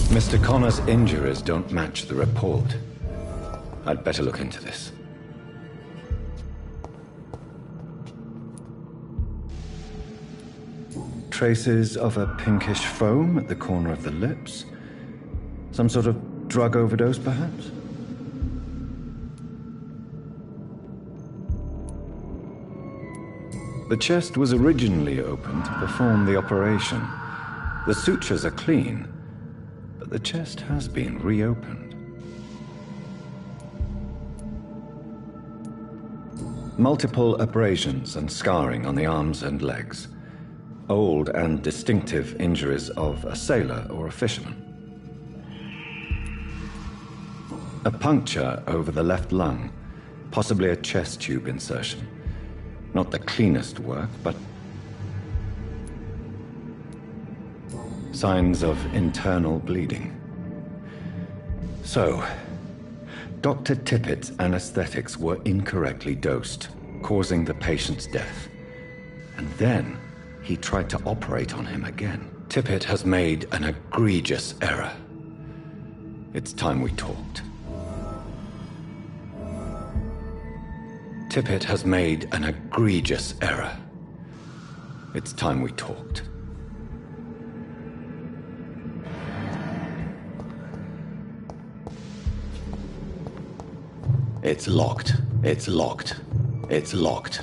Mr. Connor's injuries don't match the report. I'd better look into this. Traces of a pinkish foam at the corner of the lips. Some sort of drug overdose, perhaps? The chest was originally open to perform the operation. The sutures are clean, but the chest has been reopened. Multiple abrasions and scarring on the arms and legs. Old and distinctive injuries of a sailor or a fisherman. A puncture over the left lung, possibly a chest tube insertion. Not the cleanest work, but signs of internal bleeding. So, Dr. Tippett's anesthetics were incorrectly dosed, causing the patient's death. And then he tried to operate on him again. Tippett has made an egregious error. It's time we talked. Tippett has made an egregious error. It's time we talked. It's locked. It's locked. It's locked.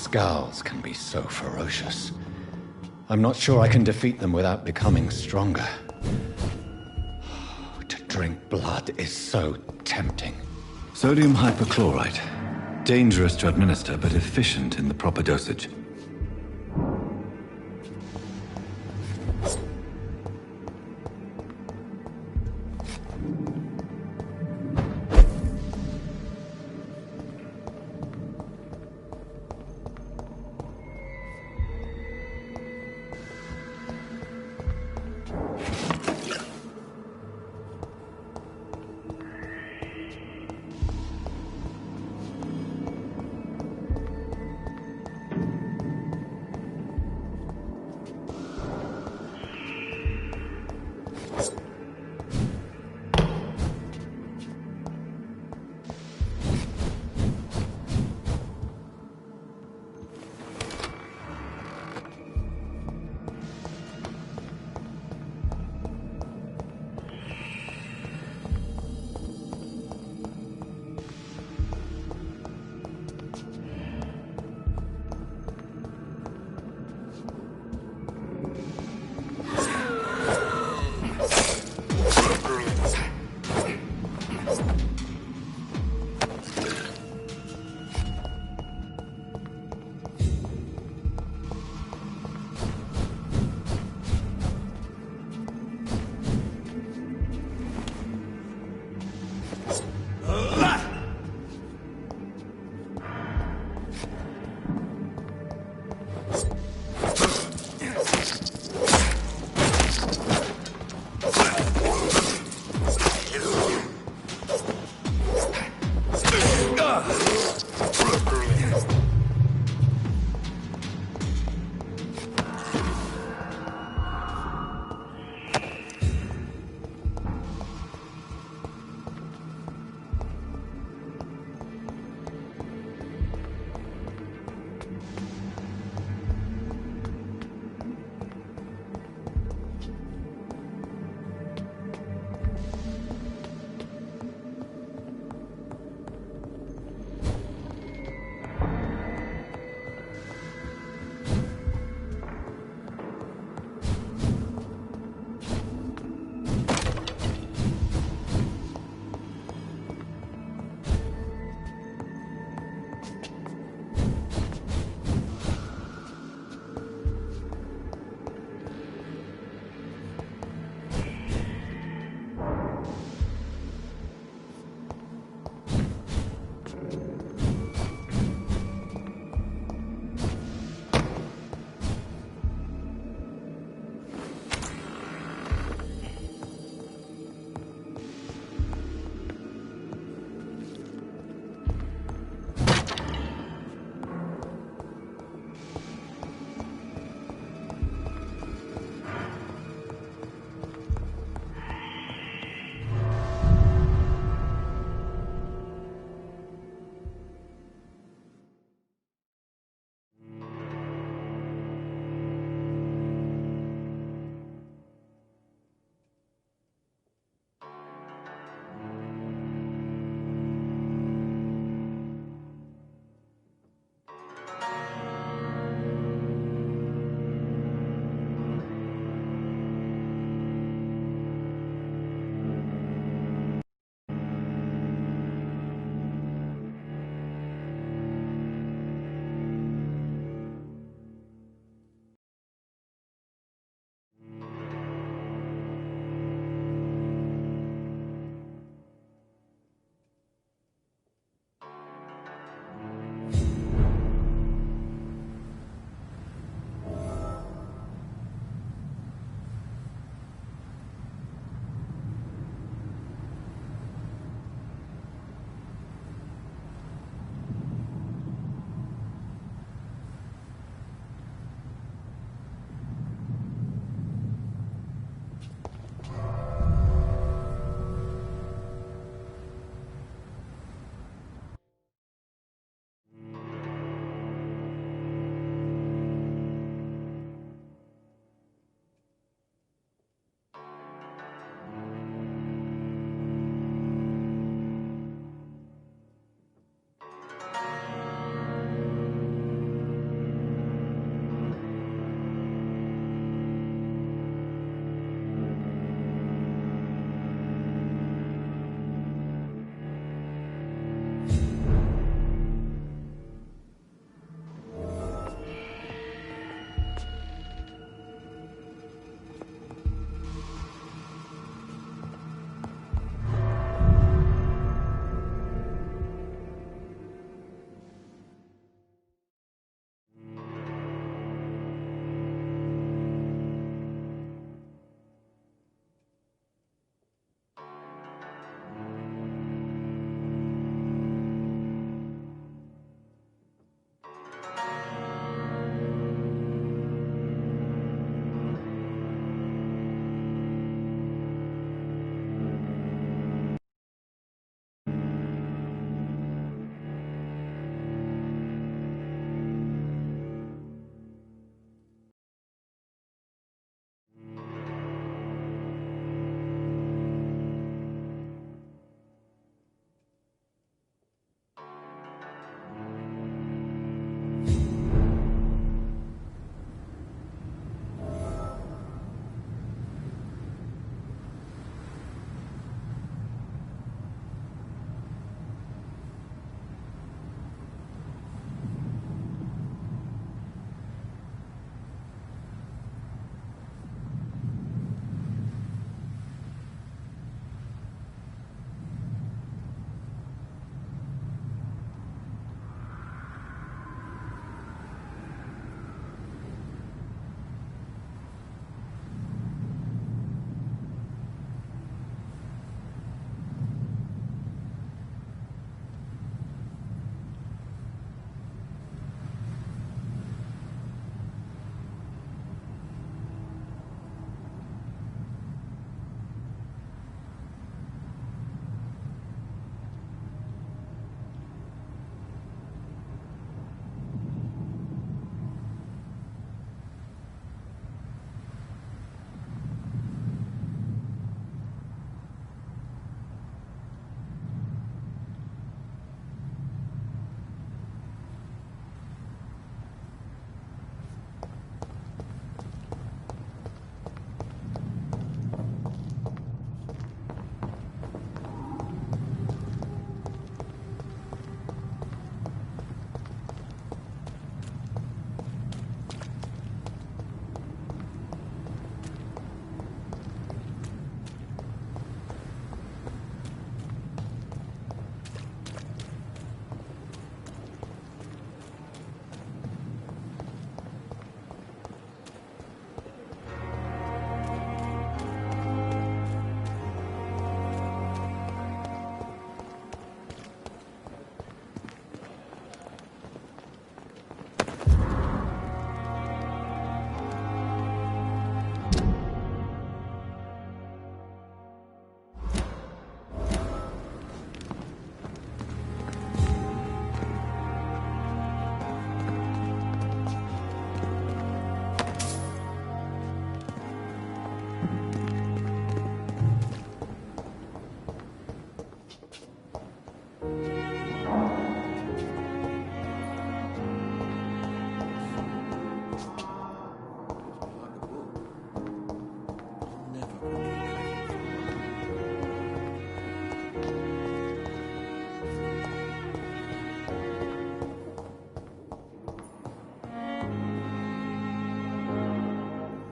Scowls can be so ferocious. I'm not sure I can defeat them without becoming stronger. To drink blood is so tempting. Sodium hypochlorite. Dangerous to administer, but efficient in the proper dosage.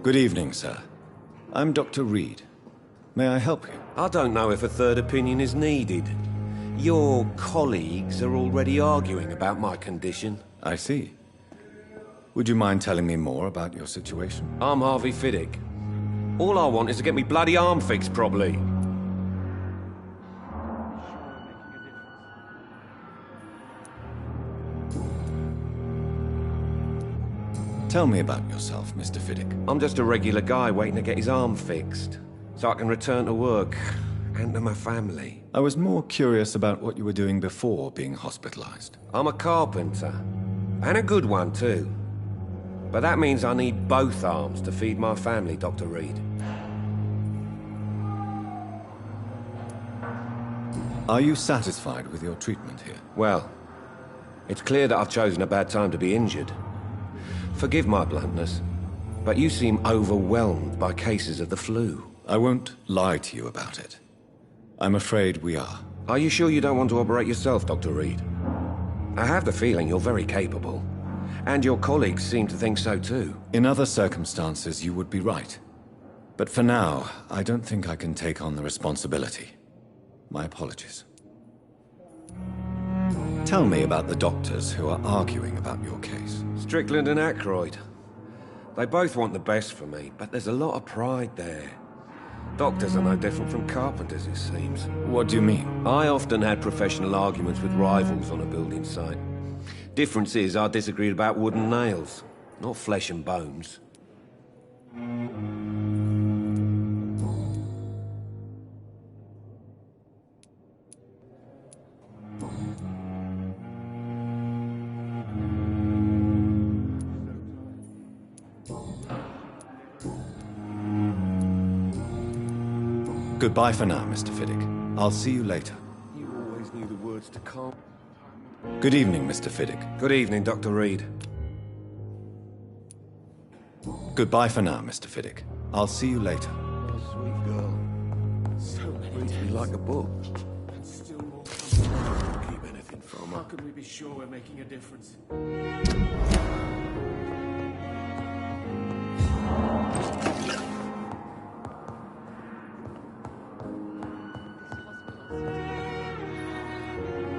Good evening, sir. I'm Dr. Reed. May I help you? I don't know if a third opinion is needed. Your colleagues are already arguing about my condition. I see. Would you mind telling me more about your situation? I'm Harvey Fiddick. All I want is to get me bloody arm fixed properly. Tell me about yourself, Mr. Fiddick. I'm just a regular guy waiting to get his arm fixed, so I can return to work and to my family. I was more curious about what you were doing before being hospitalized. I'm a carpenter, and a good one too. But that means I need both arms to feed my family, Dr. Reed. Are you satisfied with your treatment here? Well, it's clear that I've chosen a bad time to be injured. Forgive my bluntness, but you seem overwhelmed by cases of the flu. I won't lie to you about it. I'm afraid we are. Are you sure you don't want to operate yourself, Dr. Reed? I have the feeling you're very capable, and your colleagues seem to think so too. In other circumstances, you would be right. But for now, I don't think I can take on the responsibility. My apologies. Tell me about the doctors who are arguing about your case. Strickland and Aykroyd. They both want the best for me, but there's a lot of pride there. Doctors are no different from carpenters, it seems. What do you mean? I often had professional arguments with rivals on a building site. Difference is, I disagreed about wooden nails, not flesh and bones. Goodbye for now, Mr. Fiddick. I'll see you later. You always knew the words to calm. Good evening, Mr. Fiddick. Good evening, Dr. Reed. Goodbye for now, Mr. Fiddick. I'll see you later. Oh, sweet girl. So many reads me like a book. And still more. Keep anything from her. How can we be sure we're making a difference?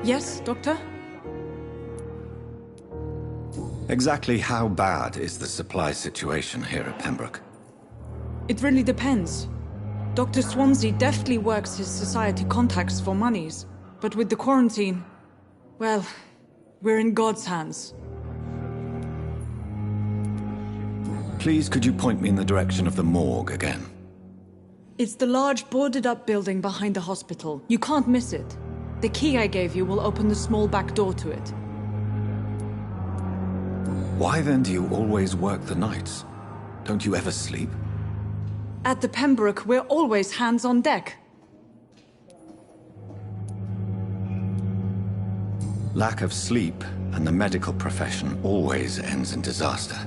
Yes, Doctor? Exactly how bad is the supply situation here at Pembroke? It really depends. Dr. Swansea deftly works his society contacts for monies, but with the quarantine, well, we're in God's hands. Please, could you point me in the direction of the morgue again? It's the large boarded-up building behind the hospital. You can't miss it. The key I gave you will open the small back door to it. Why then do you always work the nights? Don't you ever sleep? At the Pembroke, we're always hands on deck. Lack of sleep and the medical profession always ends in disaster.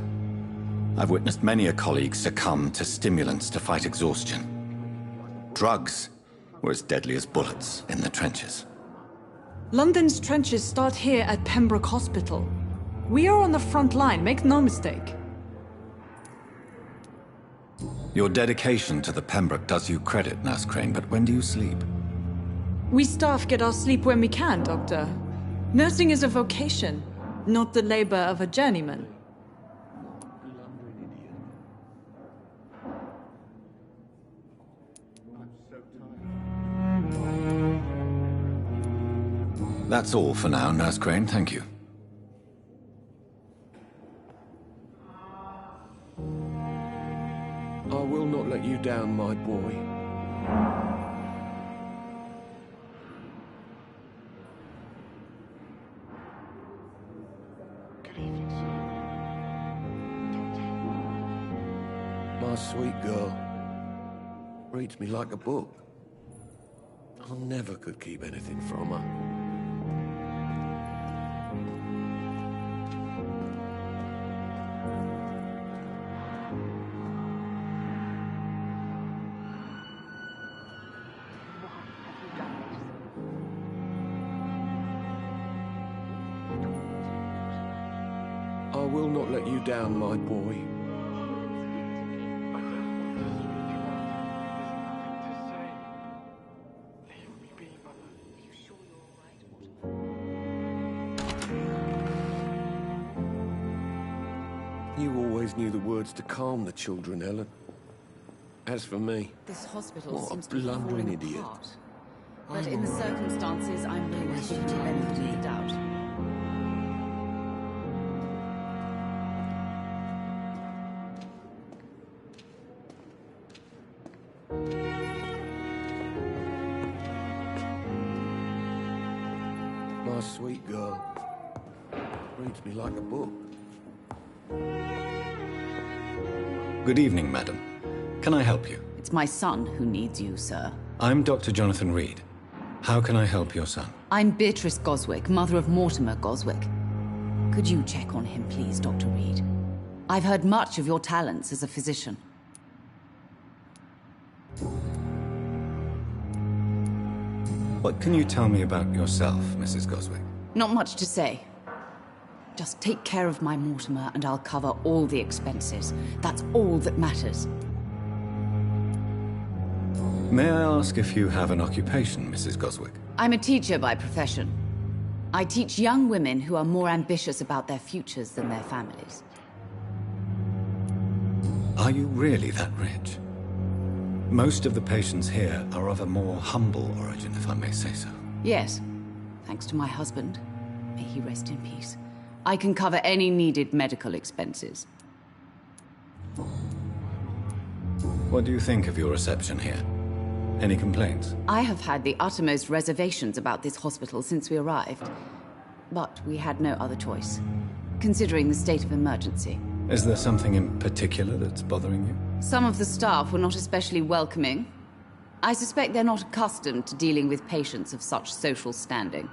I've witnessed many a colleague succumb to stimulants to fight exhaustion. Drugs were as deadly as bullets in the trenches. London's trenches start here at Pembroke Hospital. We are on the front line, make no mistake. Your dedication to the Pembroke does you credit, Nurse Crane, but when do you sleep? We staff get our sleep when we can, Doctor. Nursing is a vocation, not the labor of a journeyman. That's all for now, Nurse Crane, thank you. I will not let you down, my boy. Good evening, sir. Doctor. My sweet girl. Reads me like a book. I never could keep anything from her. I will not let you down, my boy. knew the words to calm the children, Ellen. As for me, This hospital what seems a to be blundering falling idiot. apart. But in the circumstances, I'm willing to give you the benefit of the doubt. My sweet girl. Reads me like a book. Good evening, madam. Can I help you? It's my son who needs you, sir. I'm Dr. Jonathan Reed. How can I help your son? I'm Beatrice Goswick, mother of Mortimer Goswick. Could you check on him, please, Dr. Reed? I've heard much of your talents as a physician. What can you tell me about yourself, Mrs. Goswick? Not much to say. Just take care of my Mortimer and I'll cover all the expenses. That's all that matters. May I ask if you have an occupation, Mrs. Goswick? I'm a teacher by profession. I teach young women who are more ambitious about their futures than their families. Are you really that rich? Most of the patients here are of a more humble origin, if I may say so. Yes. Thanks to my husband. May he rest in peace. I can cover any needed medical expenses. What do you think of your reception here? Any complaints? I have had the uttermost reservations about this hospital since we arrived. But we had no other choice, considering the state of emergency. Is there something in particular that's bothering you? Some of the staff were not especially welcoming. I suspect they're not accustomed to dealing with patients of such social standing.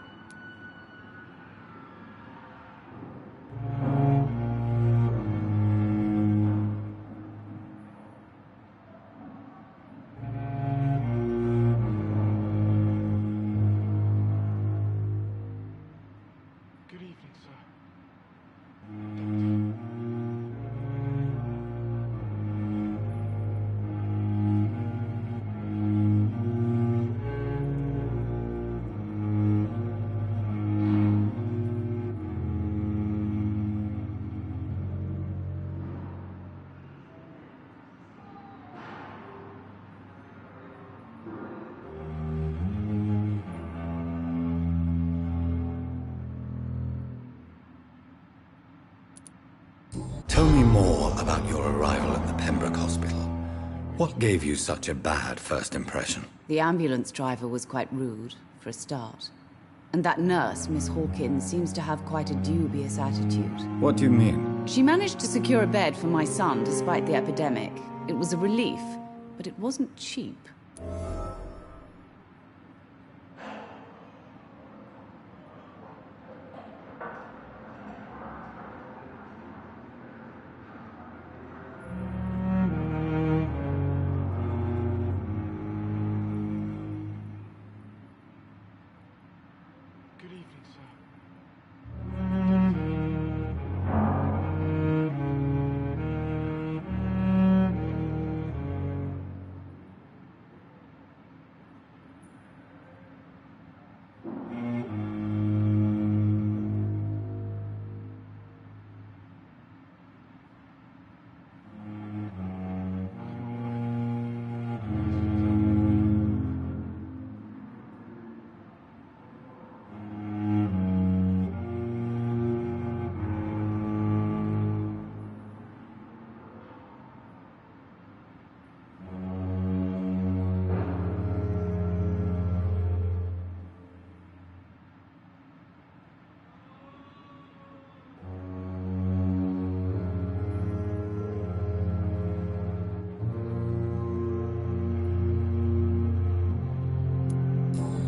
Good evening, sir. Tell me more about your arrival at the Pembroke Hospital. What gave you such a bad first impression? The ambulance driver was quite rude, for a start. And that nurse, Miss Hawkins, seems to have quite a dubious attitude. What do you mean? She managed to secure a bed for my son despite the epidemic. It was a relief, but it wasn't cheap. Good evening, sir.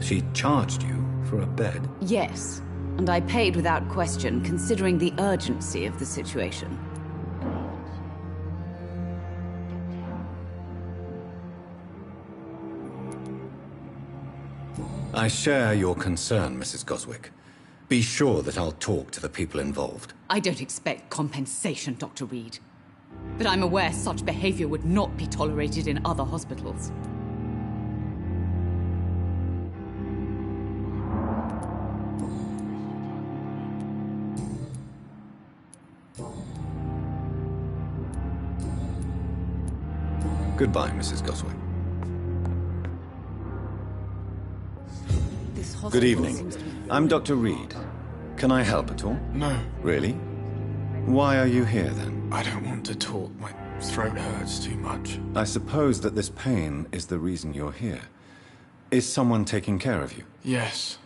She charged you for a bed? Yes, and I paid without question, considering the urgency of the situation. I share your concern, Mrs. Goswick. Be sure that I'll talk to the people involved. I don't expect compensation, Dr. Reed. But I'm aware such behavior would not be tolerated in other hospitals. Goodbye, Mrs. Goswick. Good evening. I'm Dr. Reed. Can I help at all? No. Really? Why are you here, then? I don't want to talk. My throat hurts too much. I suppose that this pain is the reason you're here. Is someone taking care of you? Yes.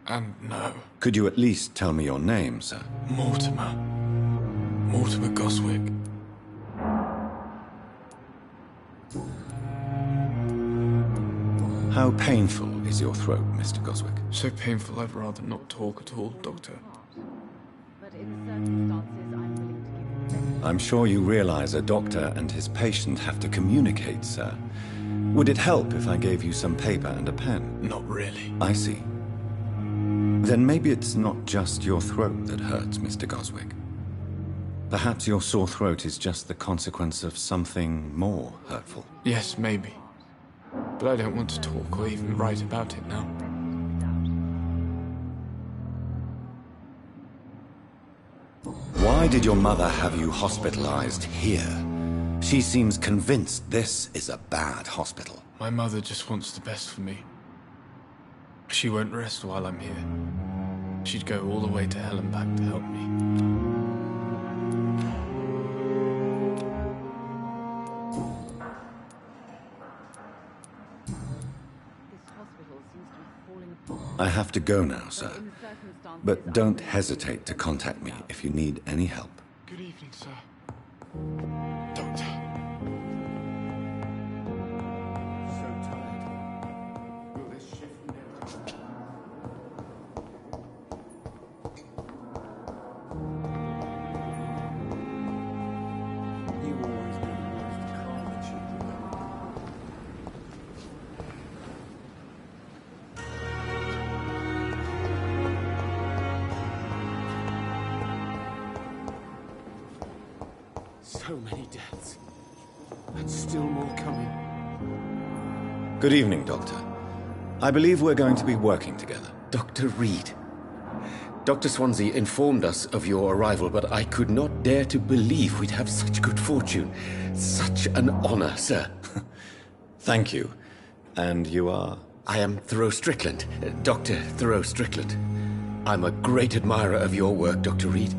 And no. Could you at least tell me your name, sir? Mortimer. Mortimer Goswick. How painful is your throat, Mr. Goswick? So painful I'd rather not talk at all, Doctor. But in the circumstances, I'm willing to give you. I'm sure you realize a doctor and his patient have to communicate, sir. Would it help if I gave you some paper and a pen? Not really. I see. Then maybe it's not just your throat that hurts, Mr. Goswick. Perhaps your sore throat is just the consequence of something more hurtful. Yes, maybe. But I don't want to talk or even write about it now. Why did your mother have you hospitalized here? She seems convinced this is a bad hospital. My mother just wants the best for me. She won't rest while I'm here. She'd go all the way to hell and back to help me. I have to go now, sir. But don't hesitate to contact me if you need any help. Good evening, sir. Doctor. So tired. Will this shift never... You always do the most to calm the children. So many deaths. And still more coming. Good evening, Doctor. I believe we're going to be working together. Dr. Reed. Dr. Swansea informed us of your arrival, but I could not dare to believe we'd have such good fortune. Such an honor, sir. Thank you. And you are? I am Thoreau Strickland, Dr. Thoreau Strickland. I'm a great admirer of your work, Dr. Reed.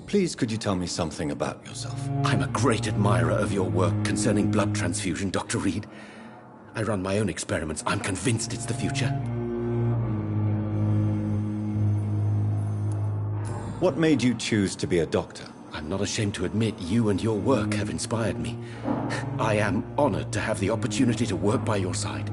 Please, could you tell me something about yourself? I'm a great admirer of your work concerning blood transfusion, Dr. Reed. I run my own experiments. I'm convinced it's the future. What made you choose to be a doctor? I'm not ashamed to admit you and your work have inspired me. I am honored to have the opportunity to work by your side.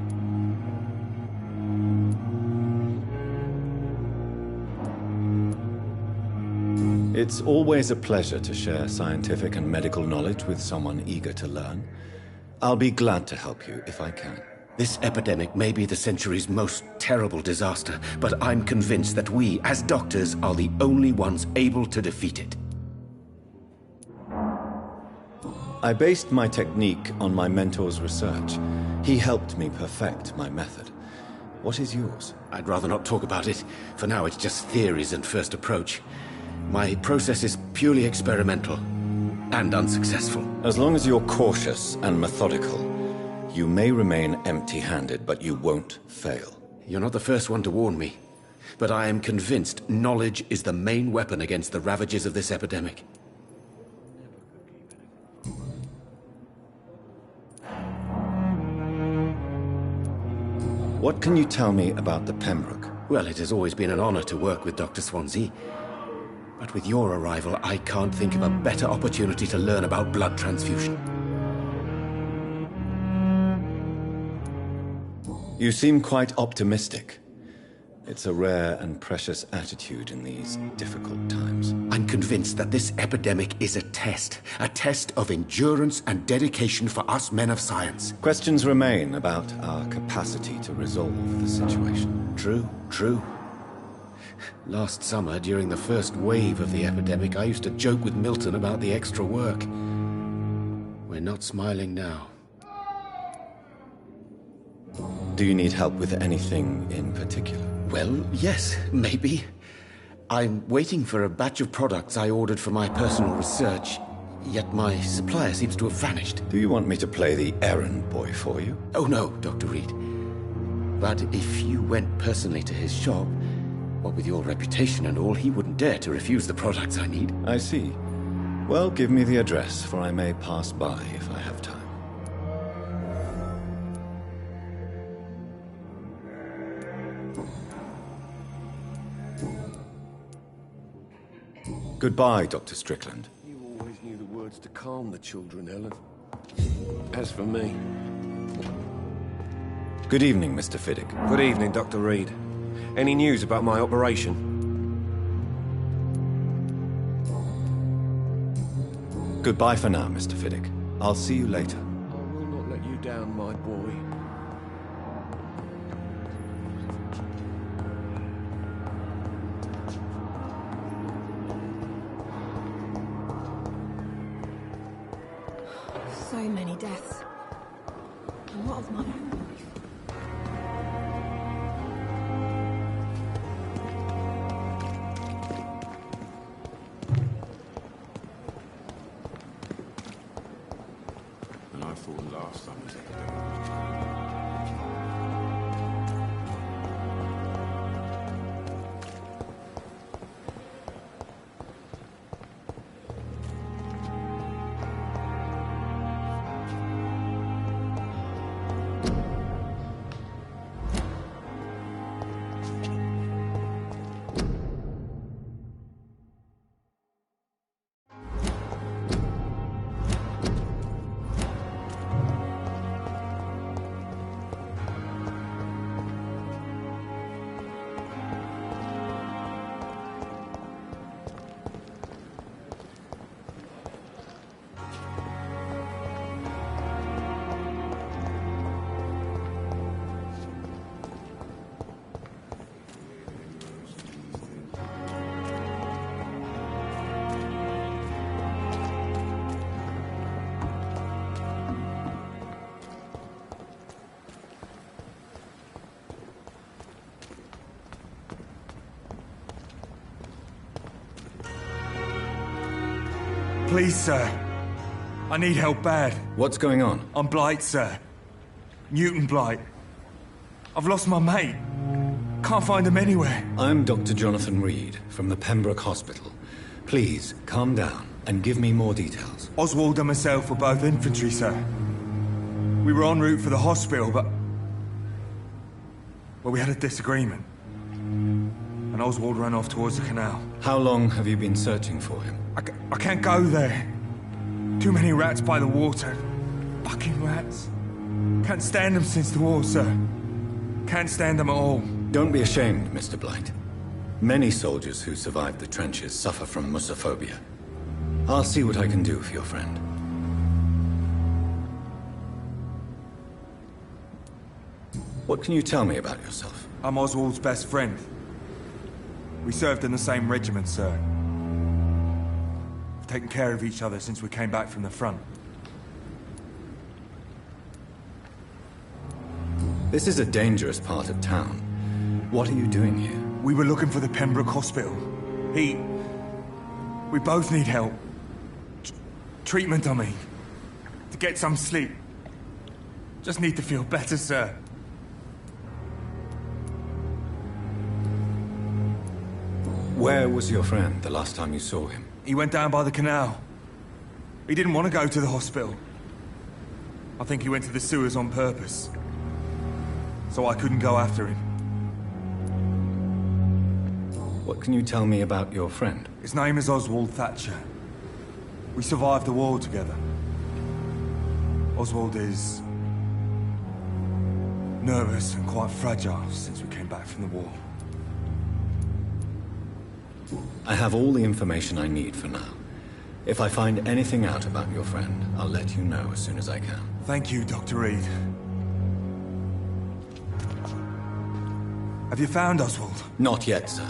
It's always a pleasure to share scientific and medical knowledge with someone eager to learn. I'll be glad to help you if I can. This epidemic may be the century's most terrible disaster, but I'm convinced that we, as doctors, are the only ones able to defeat it. I based my technique on my mentor's research. He helped me perfect my method. What is yours? I'd rather not talk about it. For now, it's just theories and first approach. My process is purely experimental and unsuccessful. As long as you're cautious and methodical, you may remain empty-handed, but you won't fail. You're not the first one to warn me, but I am convinced knowledge is the main weapon against the ravages of this epidemic. What can you tell me about the Pembroke? Well, it has always been an honor to work with Dr. Swansea. But with your arrival, I can't think of a better opportunity to learn about blood transfusion. You seem quite optimistic. It's a rare and precious attitude in these difficult times. I'm convinced that this epidemic is a test of endurance and dedication for us men of science. Questions remain about our capacity to resolve the situation. True. Last summer, during the first wave of the epidemic, I used to joke with Milton about the extra work. We're not smiling now. Do you need help with anything in particular? Well, yes, maybe. I'm waiting for a batch of products I ordered for my personal research, yet my supplier seems to have vanished. Do you want me to play the errand boy for you? Oh no, Dr. Reed. But if you went personally to his shop, what with your reputation and all, he wouldn't dare to refuse the products I need. I see. Well, give me the address, for I may pass by if I have time. Goodbye, Dr. Strickland. You always knew the words to calm the children, Helen. As for me... Good evening, Mr. Fiddick. Good evening, Dr. Reed. Any news about my operation? Goodbye for now, Mr. Fiddick. I'll see you later. I will not let you down, my boy. So many deaths. And what of my own life? And I thought last time was Please, sir. I need help bad. What's going on? I'm Blight, sir. Newton Blight. I've lost my mate. Can't find him anywhere. I'm Dr. Jonathan Reed from the Pembroke Hospital. Please, calm down and give me more details. Oswald and myself were both infantry, sir. We were en route for the hospital, but... well, we had a disagreement. And Oswald ran off towards the canal. How long have you been searching for him? I can't go there. Too many rats by the water. Fucking rats. Can't stand them since the war, sir. Can't stand them at all. Don't be ashamed, Mr. Blight. Many soldiers who survived the trenches suffer from musophobia. I'll see what I can do for your friend. What can you tell me about yourself? I'm Oswald's best friend. We served in the same regiment, sir. We've taken care of each other since we came back from the front. This is a dangerous part of town. What are you doing here? We were looking for the Pembroke Hospital. We both need help. Treatment, I mean. To get some sleep. Just need to feel better, sir. Where was your friend the last time you saw him? He went down by the canal. He didn't want to go to the hospital. I think he went to the sewers on purpose. so I couldn't go after him. What can you tell me about your friend? His name is Oswald Thatcher. We survived the war together. Oswald is nervous and quite fragile since we came back from the war. I have all the information I need for now. If I find anything out about your friend, I'll let you know as soon as I can. Thank you, Dr. Reed. Have you found Oswald? Not yet, sir.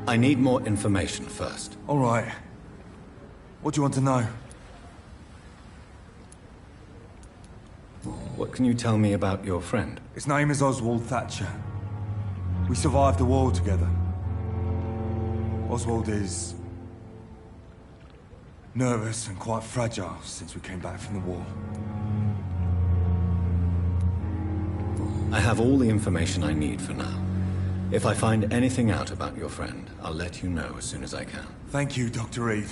I need more information first. All right. What do you want to know? What can you tell me about your friend? His name is Oswald Thatcher. We survived the war together. Oswald is nervous and quite fragile since we came back from the war. I have all the information I need for now. If I find anything out about your friend, I'll let you know as soon as I can. Thank you, Dr. Reed.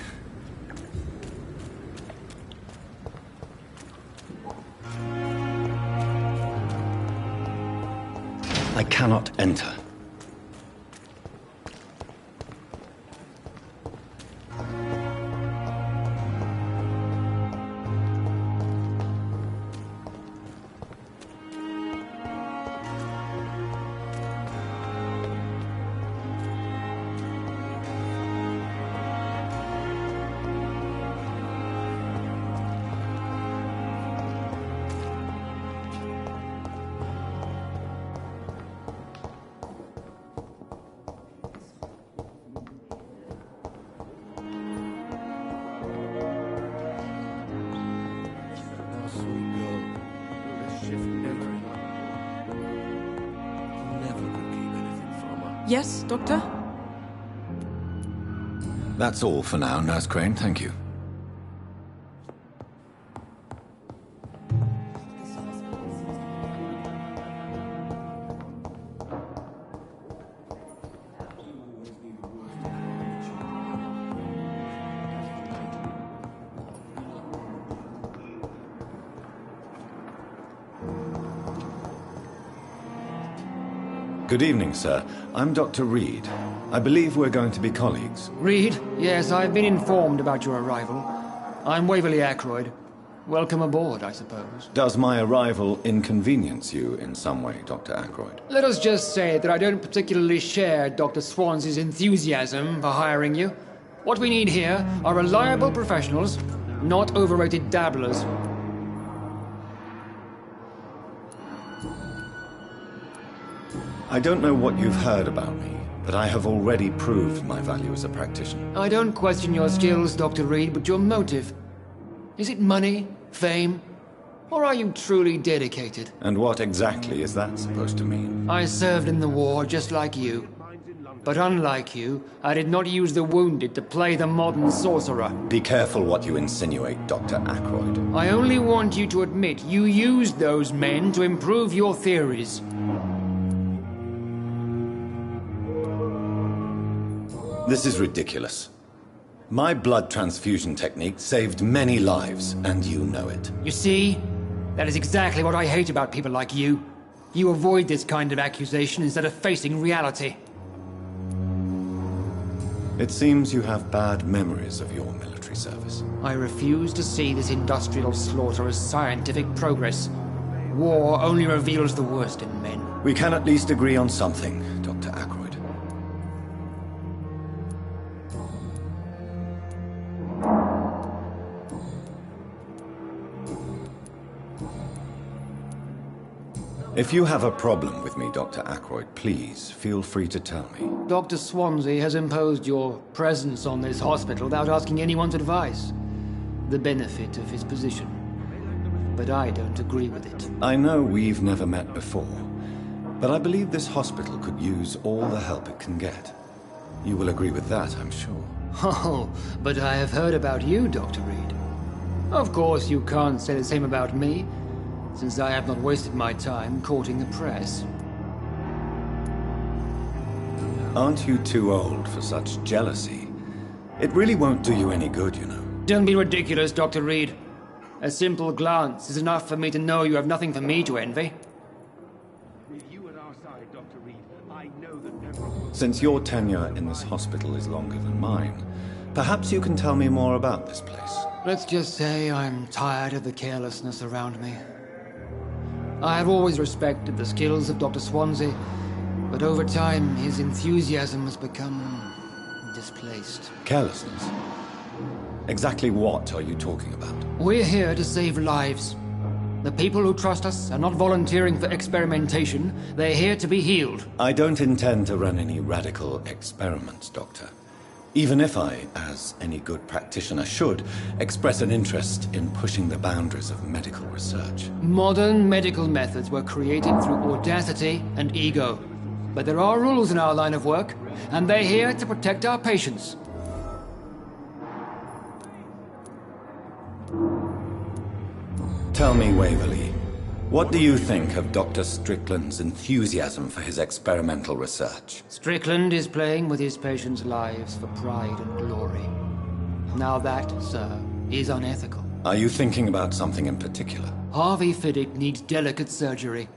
I cannot enter. Yes, Doctor? That's all for now, Nurse Crane, thank you. Good evening, sir. I'm Dr. Reed. I believe we're going to be colleagues. Reed? Yes, I've been informed about your arrival. I'm Waverly Ackroyd. Welcome aboard, I suppose. Does my arrival inconvenience you in some way, Dr. Ackroyd? Let us just say that I don't particularly share Dr. Swans's enthusiasm for hiring you. What we need here are reliable professionals, not overrated dabblers. I don't know what you've heard about me, but I have already proved my value as a practitioner. I don't question your skills, Dr. Reed, but your motive. Is it money, fame, or are you truly dedicated? And what exactly is that supposed to mean? I served in the war just like you. But unlike you, I did not use the wounded to play the modern sorcerer. Be careful what you insinuate, Dr. Ackroyd. I only want you to admit you used those men to improve your theories. This is ridiculous. My blood transfusion technique saved many lives, and you know it. You see? That is exactly what I hate about people like you. You avoid this kind of accusation instead of facing reality. It seems you have bad memories of your military service. I refuse to see this industrial slaughter as scientific progress. War only reveals the worst in men. We can at least agree on something, Dr. Ackroyd. If you have a problem with me, Dr. Ackroyd, please feel free to tell me. Dr. Swansea has imposed your presence on this hospital without asking anyone's advice. The benefit of his position. But I don't agree with it. I know we've never met before, but I believe this hospital could use all the help it can get. You will agree with that, I'm sure. Oh, but I have heard about you, Dr. Reed. Of course, you can't say the same about me, since I have not wasted my time courting the press. Aren't you too old for such jealousy? It really won't do you any good, you know. Don't be ridiculous, Dr. Reed. A simple glance is enough for me to know you have nothing for me to envy. Since your tenure in this hospital is longer than mine, perhaps you can tell me more about this place. Let's just say I'm tired of the carelessness around me. I have always respected the skills of Dr. Swansea, but over time his enthusiasm has become displaced. Carelessness? Exactly what are you talking about? We're here to save lives. The people who trust us are not volunteering for experimentation. They're here to be healed. I don't intend to run any radical experiments, Doctor. Even if I, as any good practitioner should, express an interest in pushing the boundaries of medical research. Modern medical methods were created through audacity and ego. But there are rules in our line of work, and they're here to protect our patients. Tell me, Waverly, what do you think of Dr. Strickland's enthusiasm for his experimental research? Strickland is playing with his patients' lives for pride and glory. Now that, sir, is unethical. Are you thinking about something in particular? Harvey Fiddick needs delicate surgery.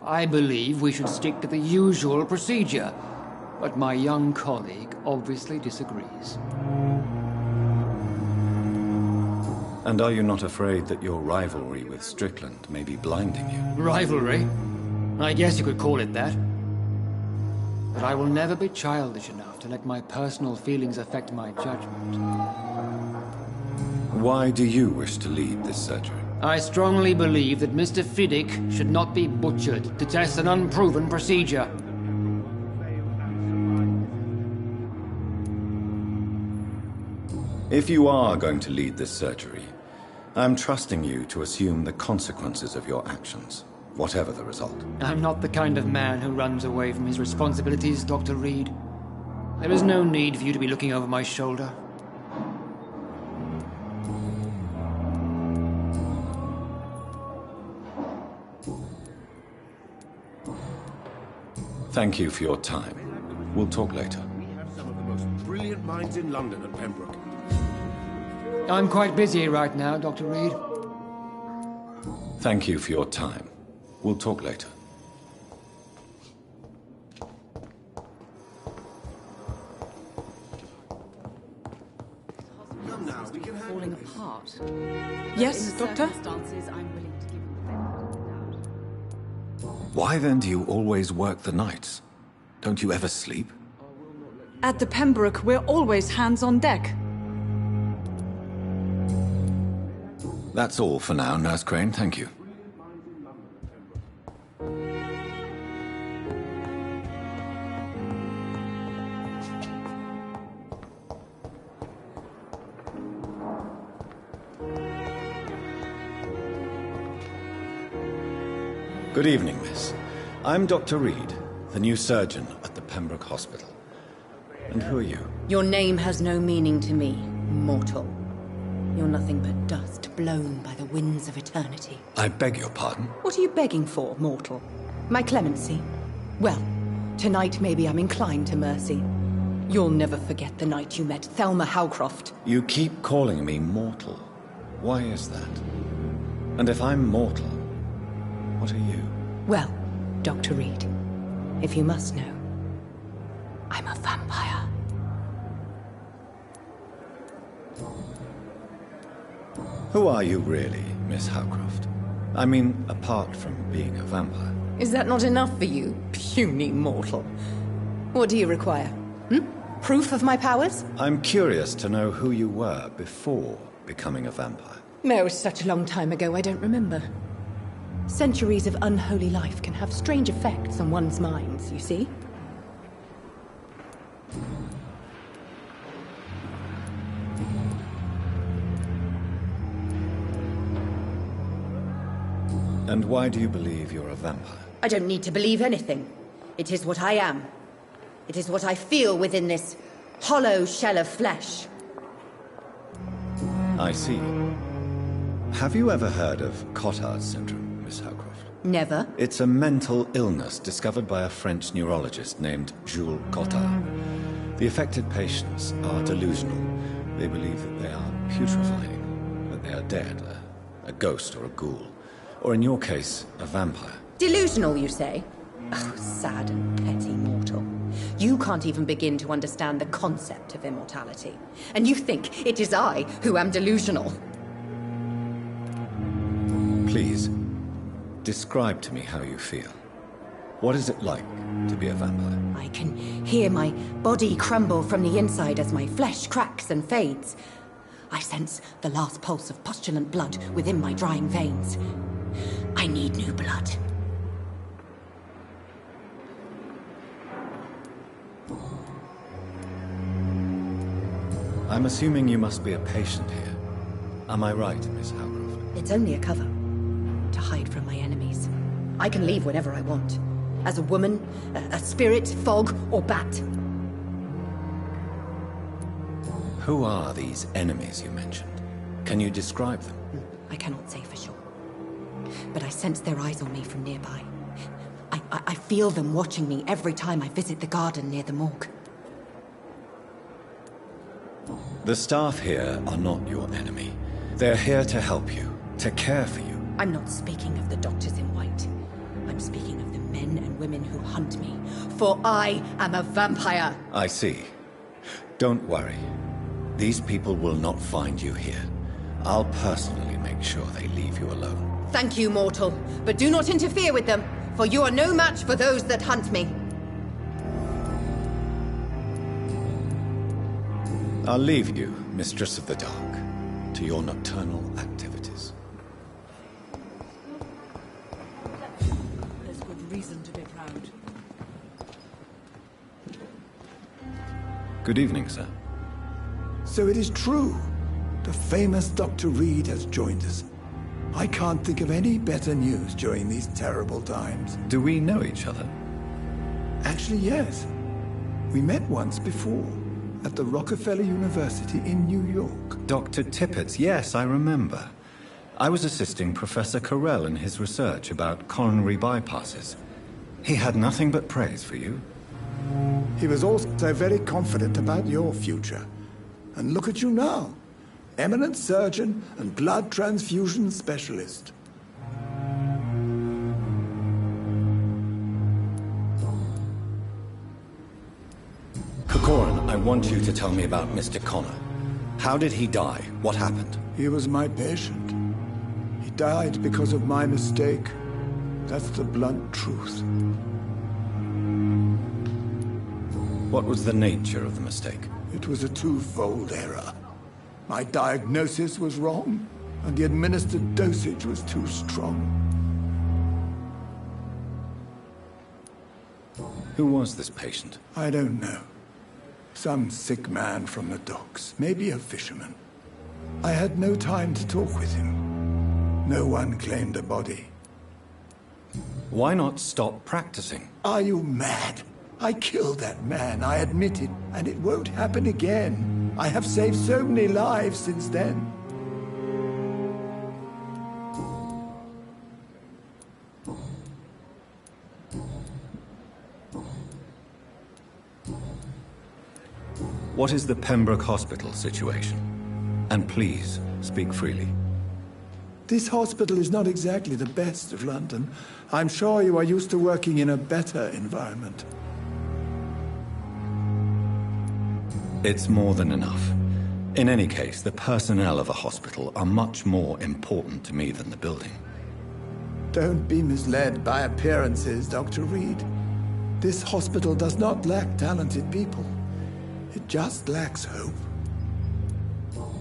I believe we should stick to the usual procedure, but my young colleague obviously disagrees. And are you not afraid that your rivalry with Strickland may be blinding you? Rivalry? I guess you could call it that. But I will never be childish enough to let my personal feelings affect my judgment. Why do you wish to lead this surgery? I strongly believe that Mr. Fiddick should not be butchered to test an unproven procedure. If you are going to lead this surgery, I'm trusting you to assume the consequences of your actions, whatever the result. I'm not the kind of man who runs away from his responsibilities, Dr. Reed. There is no need for you to be looking over my shoulder. Thank you for your time. We'll talk later. We have some of the most brilliant minds in London at Pembroke. I'm quite busy right now, Dr. Reed. Thank you for your time. We'll talk later. Falling apart. Yes, But in the Doctor? circumstances, I'm willing to give him the benefit of the doubt. Why then do you always work the nights? Don't you ever sleep? At the Pembroke, we're always hands on deck. That's all for now, Nurse Crane. Thank you. Good evening, miss. I'm Dr. Reed, the new surgeon at the Pembroke Hospital. And who are you? Your name has no meaning to me, mortal. You're nothing but dust blown by the winds of eternity. I beg your pardon? What are you begging for, mortal? My clemency? Well, tonight maybe I'm inclined to mercy. You'll never forget the night you met Thelma Howcroft. You keep calling me mortal. Why is that? And if I'm mortal, what are you? Well, Dr. Reed, if you must know, I'm a vampire. Who are you really, Miss Howcroft? I mean, apart from being a vampire. Is that not enough for you, puny mortal? What do you require? Proof of my powers? I'm curious to know who you were before becoming a vampire. No, it's such a long time ago, I don't remember. Centuries of unholy life can have strange effects on one's minds, you see? And why do you believe you're a vampire? I don't need to believe anything. It is what I am. It is what I feel within this hollow shell of flesh. I see. Have you ever heard of Cotard's syndrome, Miss Howcroft? Never. It's a mental illness discovered by a French neurologist named Jules Cotard. The affected patients are delusional. They believe that they are putrefying, that they are dead, a ghost or a ghoul. Or in your case, a vampire. Delusional, you say? Oh, sad and petty mortal. You can't even begin to understand the concept of immortality. And you think it is I who am delusional. Please, describe to me how you feel. What is it like to be a vampire? I can hear my body crumble from the inside as my flesh cracks and fades. I sense the last pulse of postulant blood within my drying veins. I need new blood. I'm assuming you must be a patient here. Am I right, Miss Howcroft? It's only a cover. To hide from my enemies. I can leave whenever I want. As a woman, a spirit, fog, or bat. Who are these enemies you mentioned? Can you describe them? I cannot say for sure. But I sense their eyes on me from nearby. I feel them watching me every time I visit the garden near the morgue. The staff here are not your enemy. They're here to help you, to care for you. I'm not speaking of the doctors in white. I'm speaking of the men and women who hunt me. For I am a vampire. I see. Don't worry. These people will not find you here. I'll personally make sure they leave you alone. Thank you, mortal. But do not interfere with them, for you are no match for those that hunt me. I'll leave you, Mistress of the Dark, to your nocturnal activities. There's good reason to be proud. Good evening, sir. So it is true. The famous Dr. Reed has joined us. I can't think of any better news during these terrible times. Do we know each other? Actually, yes. We met once before. At the Rockefeller University in New York. Dr. Tippett's, yes, I remember. I was assisting Professor Carell in his research about coronary bypasses. He had nothing but praise for you. He was also very confident about your future. And look at you now. Eminent surgeon and blood transfusion specialist. Corcoran, I want you to tell me about Mr. Connor. How did he die? What happened? He was my patient. He died because of my mistake. That's the blunt truth. What was the nature of the mistake? It was a twofold error. My diagnosis was wrong, and the administered dosage was too strong. Who was this patient? I don't know. Some sick man from the docks, maybe a fisherman. I had no time to talk with him. No one claimed a body. Why not stop practicing? Are you mad? I killed that man, I admit it, and it won't happen again. I have saved so many lives since then. What is the Pembroke Hospital situation? And please, speak freely. This hospital is not exactly the best of London. I'm sure you are used to working in a better environment. It's more than enough. In any case, the personnel of a hospital are much more important to me than the building. Don't be misled by appearances, Dr. Reed. This hospital does not lack talented people. It just lacks hope.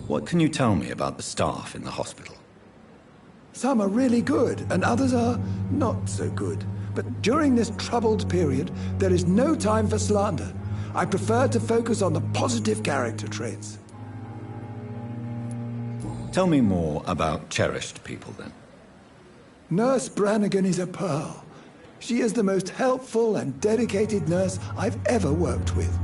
What can you tell me about the staff in the hospital? Some are really good, and others are not so good. But during this troubled period, there is no time for slander. I prefer to focus on the positive character traits. Tell me more about cherished people, then. Nurse Brannigan is a pearl. She is the most helpful and dedicated nurse I've ever worked with.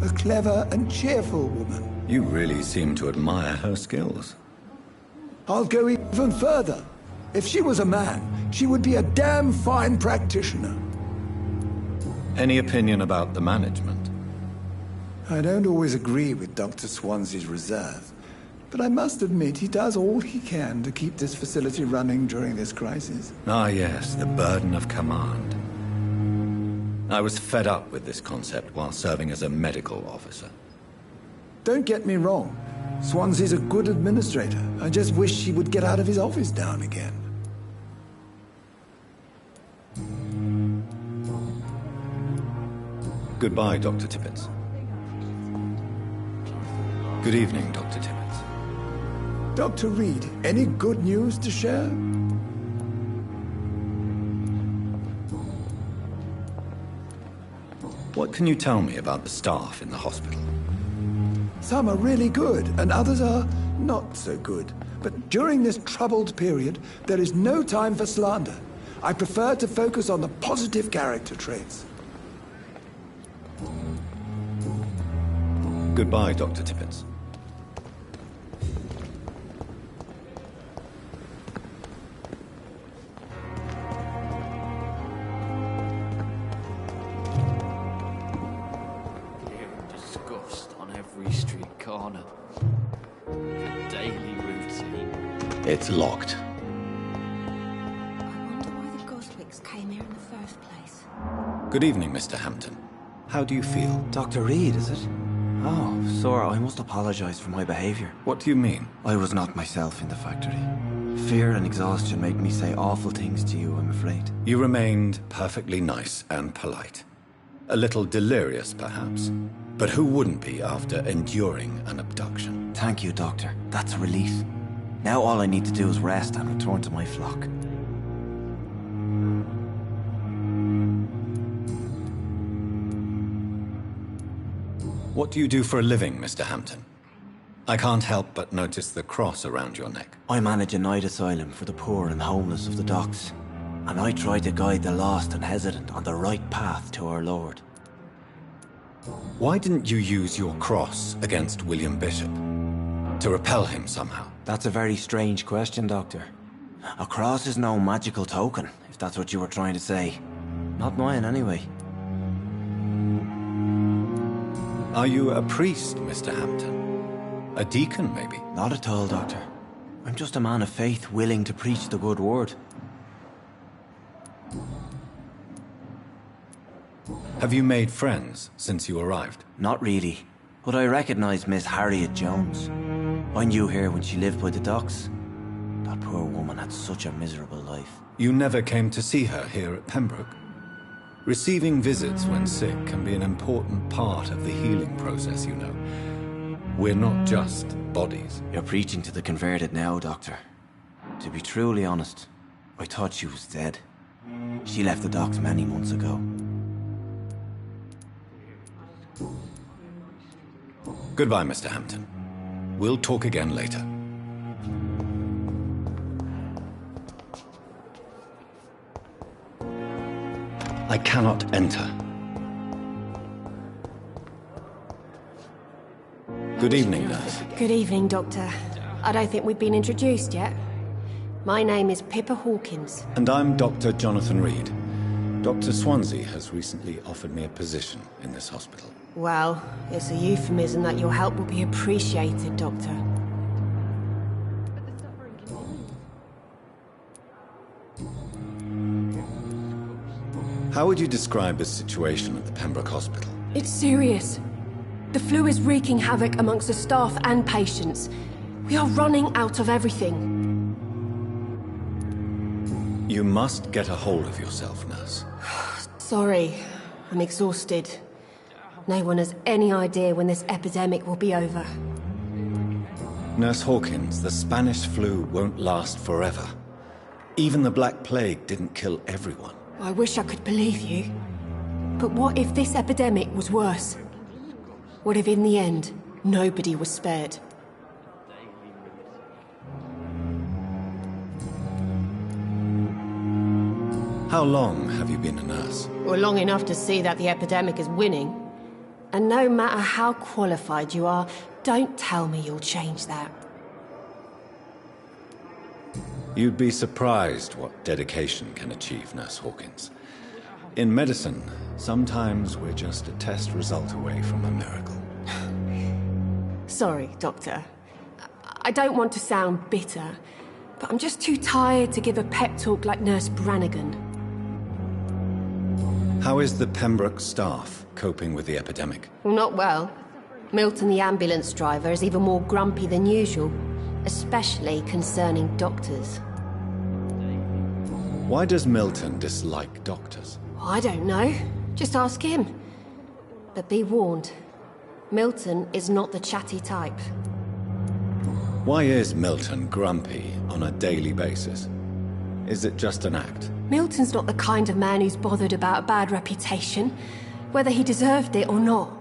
A clever and cheerful woman. You really seem to admire her skills. I'll go even further. If she was a man, she would be a damn fine practitioner. Any opinion about the management? I don't always agree with Dr. Swansea's reserve, but I must admit he does all he can to keep this facility running during this crisis. Ah, yes, the burden of command. I was fed up with this concept while serving as a medical officer. Don't get me wrong. Swansea's a good administrator. I just wish he would get out of his office now and again. Goodbye, Dr. Tippett. Good evening, Dr. Tippett. Dr. Reed, any good news to share? What can you tell me about the staff in the hospital? Some are really good, and others are not so good. But during this troubled period, there is no time for slander. I prefer to focus on the positive character traits. Goodbye, Dr. Tippett. Disgust on every street corner. A daily routine. It's locked. I wonder why the Goswicks came here in the first place. Good evening, Mr. Hampton. How do you feel? Dr. Reed, is it? Oh, sir, I must apologize for my behavior. What do you mean? I was not myself in the factory. Fear and exhaustion made me say awful things to you, I'm afraid. You remained perfectly nice and polite. A little delirious, perhaps. But who wouldn't be after enduring an abduction? Thank you, Doctor. That's a relief. Now all I need to do is rest and return to my flock. What do you do for a living, Mr. Hampton? I can't help but notice the cross around your neck. I manage a night asylum for the poor and homeless of the docks. And I try to guide the lost and hesitant on the right path to our Lord. Why didn't you use your cross against William Bishop? To repel him somehow? That's a very strange question, Doctor. A cross is no magical token, if that's what you were trying to say. Not mine, anyway. Are you a priest, Mr. Hampton? A deacon, maybe? Not at all, Doctor. I'm just a man of faith willing to preach the good word. Have you made friends since you arrived? Not really, but I recognize Miss Harriet Jones. I knew her when she lived by the docks. That poor woman had such a miserable life. You never came to see her here at Pembroke? Receiving visits when sick can be an important part of the healing process, you know. We're not just bodies. You're preaching to the converted now, Doctor. To be truly honest, I thought she was dead. She left the docks many months ago. Goodbye, Mr. Hampton. We'll talk again later. I cannot enter. Good evening, nurse. Good evening, Doctor. I don't think we've been introduced yet. My name is Pippa Hawkins. And I'm Dr. Jonathan Reed. Dr. Swansea has recently offered me a position in this hospital. Well, it's a euphemism that your help will be appreciated, Doctor. How would you describe the situation at the Pembroke Hospital? It's serious. The flu is wreaking havoc amongst the staff and patients. We are running out of everything. You must get a hold of yourself, nurse. Sorry, I'm exhausted. No one has any idea when this epidemic will be over. Nurse Hawkins, the Spanish flu won't last forever. Even the Black Plague didn't kill everyone. I wish I could believe you. But what if this epidemic was worse? What if in the end, nobody was spared? How long have you been a nurse? Well, long enough to see that the epidemic is winning. And no matter how qualified you are, don't tell me you'll change that. You'd be surprised what dedication can achieve, Nurse Hawkins. In medicine, sometimes we're just a test result away from a miracle. Sorry, Doctor. I don't want to sound bitter, but I'm just too tired to give a pep talk like Nurse Brannigan. How is the Pembroke staff coping with the epidemic? Well, not well. Milton, the ambulance driver, is even more grumpy than usual, especially concerning doctors. Why does Milton dislike doctors? I don't know. Just ask him. But be warned, Milton is not the chatty type. Why is Milton grumpy on a daily basis? Is it just an act? Milton's not the kind of man who's bothered about a bad reputation, whether he deserved it or not.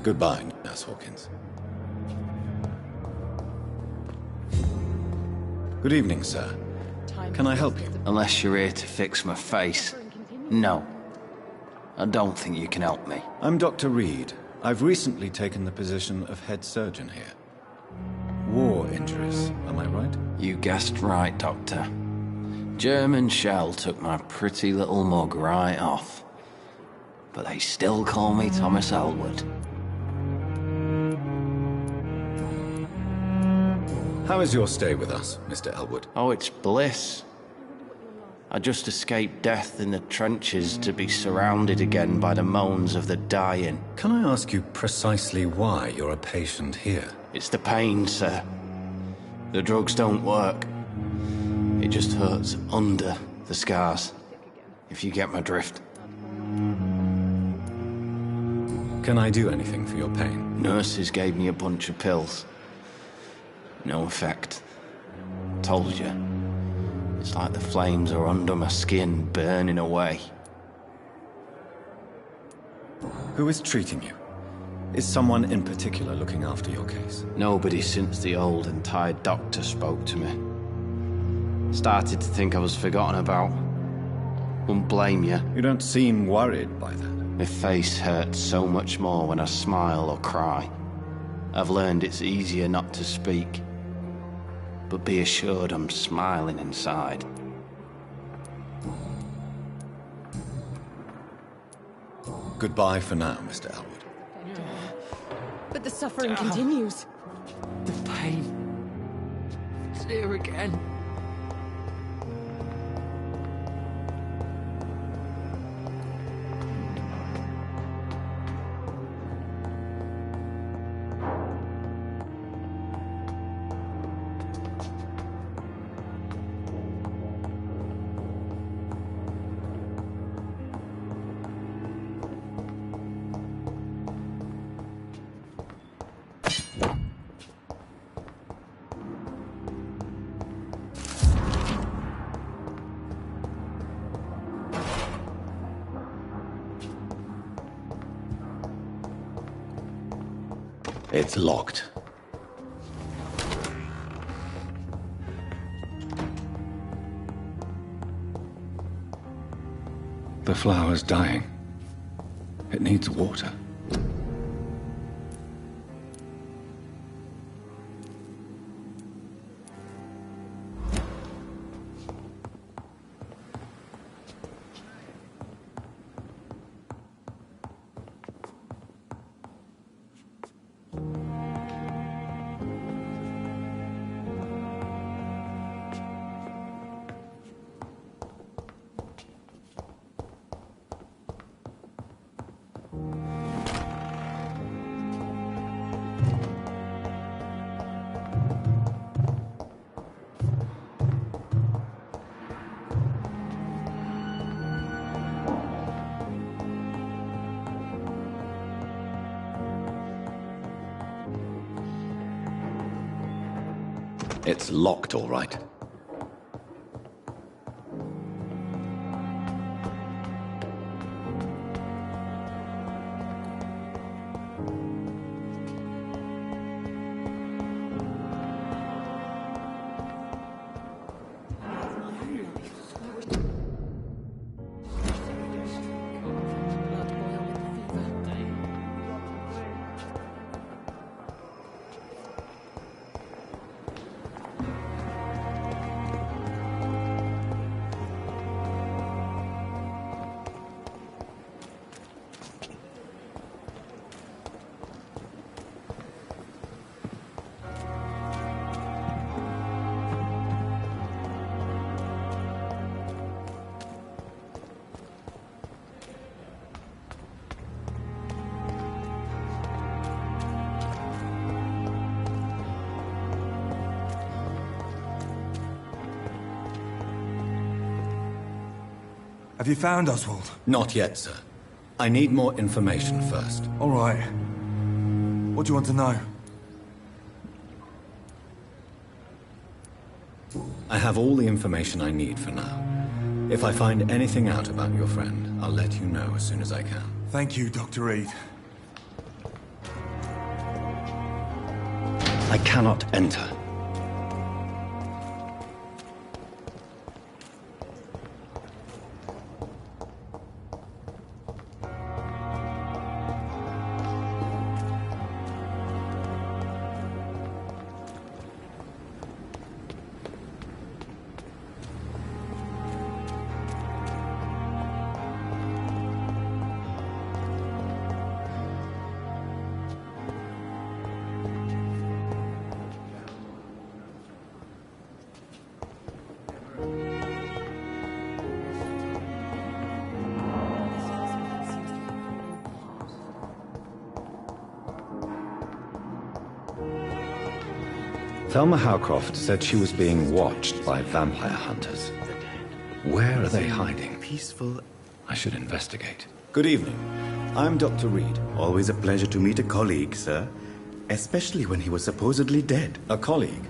Goodbye, Nurse Hawkins. Good evening, sir. Can I help you? Unless you're here to fix my face. No. I don't think you can help me. I'm Dr. Reed. I've recently taken the position of head surgeon here. War injuries, am I right? You guessed right, Doctor. German shell took my pretty little mug right off. But they still call me Thomas Elwood. How is your stay with us, Mr. Elwood? Oh, it's bliss. I just escaped death in the trenches to be surrounded again by the moans of the dying. Can I ask you precisely why you're a patient here? It's the pain, sir. The drugs don't work. It just hurts under the scars, if you get my drift. Can I do anything for your pain? Nurses gave me a bunch of pills. No effect. Told you. It's like the flames are under my skin, burning away. Who is treating you? Is someone in particular looking after your case? Nobody since the old and tired doctor spoke to me. Started to think I was forgotten about. Wouldn't blame you. You don't seem worried by that. My face hurts so much more when I smile or cry. I've learned it's easier not to speak. But be assured I'm smiling inside. Goodbye for now, Mr. Elwood. But the suffering continues. The pain. It's here again. It's locked. The flower's dying. It needs water. It's locked, all right. Have you found Oswald? Not yet, sir. I need more information first. All right. What do you want to know? I have all the information I need for now. If I find anything out about your friend, I'll let you know as soon as I can. Thank you, Dr. Reed. I cannot enter. Thelma Howcroft said she was being watched by vampire hunters. Where are they hiding? Peaceful. I should investigate. Good evening. I'm Dr. Reed. Always a pleasure to meet a colleague, sir. Especially when he was supposedly dead. A colleague?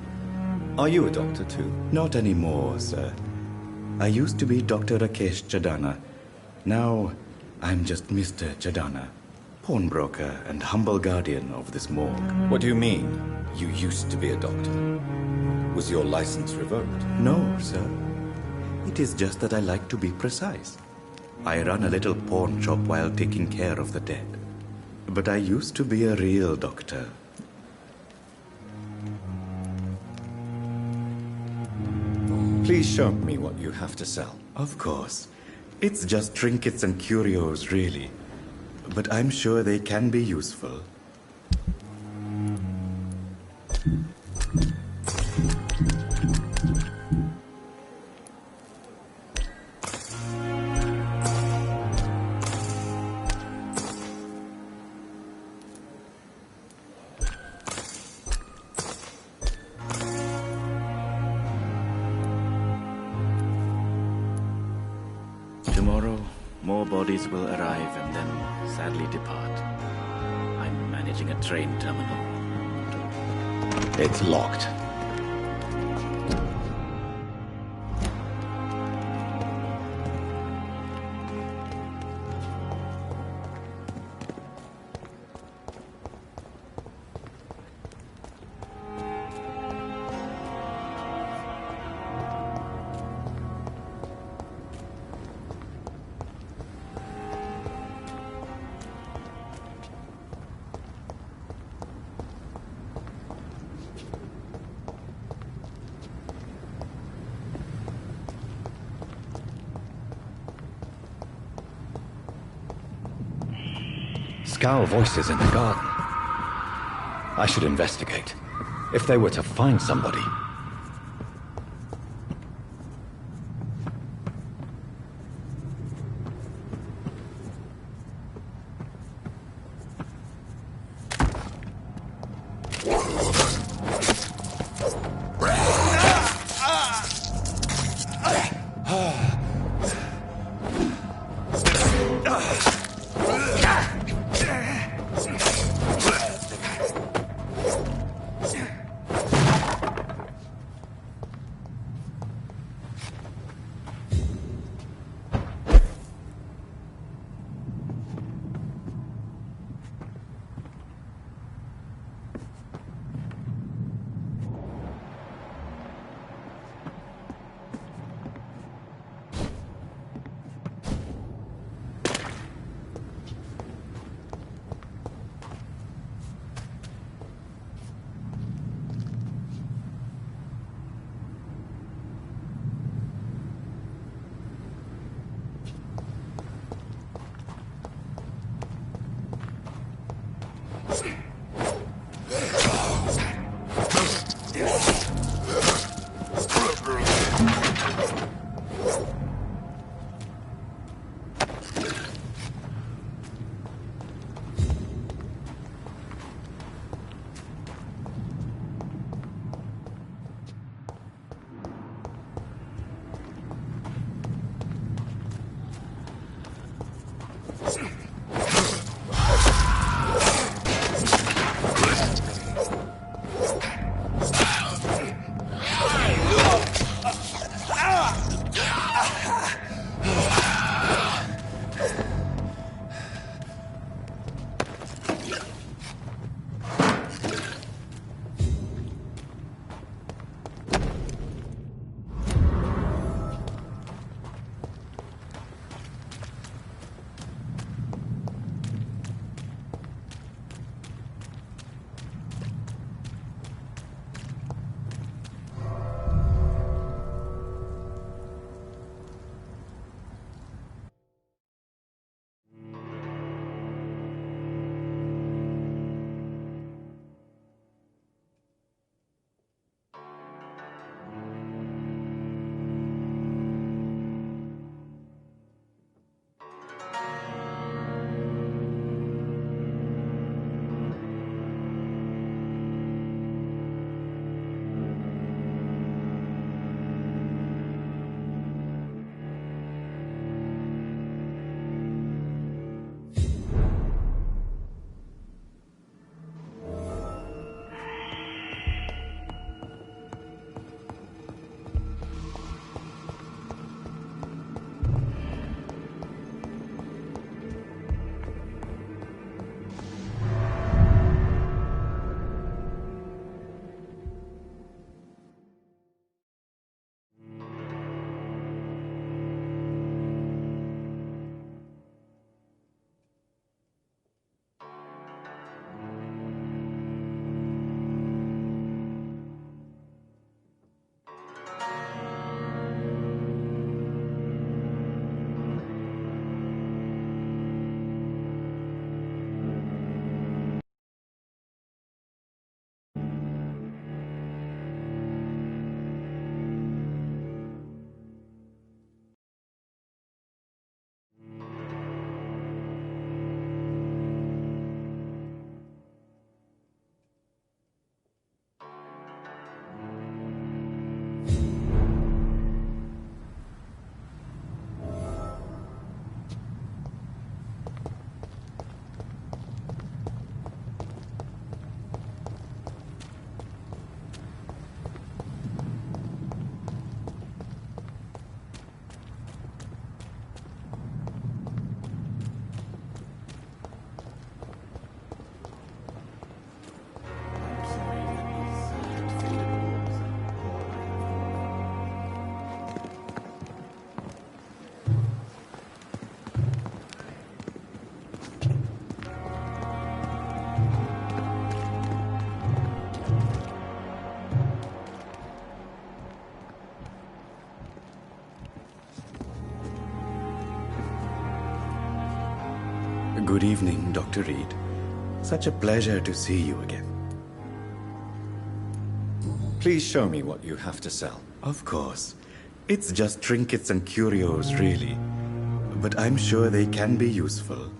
Are you a doctor too? Not anymore, sir. I used to be Dr. Rakesh Chadana. Now, I'm just Mr. Chadana, pawnbroker and humble guardian of this morgue. What do you mean? You used to be a doctor. Was your license revoked? No, sir. It is just that I like to be precise. I run a little pawn shop while taking care of the dead. But I used to be a real doctor. Please show me what you have to sell. Of course. It's just trinkets and curios, really. But I'm sure they can be useful. Tomorrow, more bodies will arrive and then sadly depart. I'm managing a train terminal. It's locked. Scowl voices in the garden. I should investigate. If they were to find somebody. Good evening, Dr. Reed. Such a pleasure to see you again. Please show me what you have to sell. Of course. It's just trinkets and curios, really. But I'm sure they can be useful.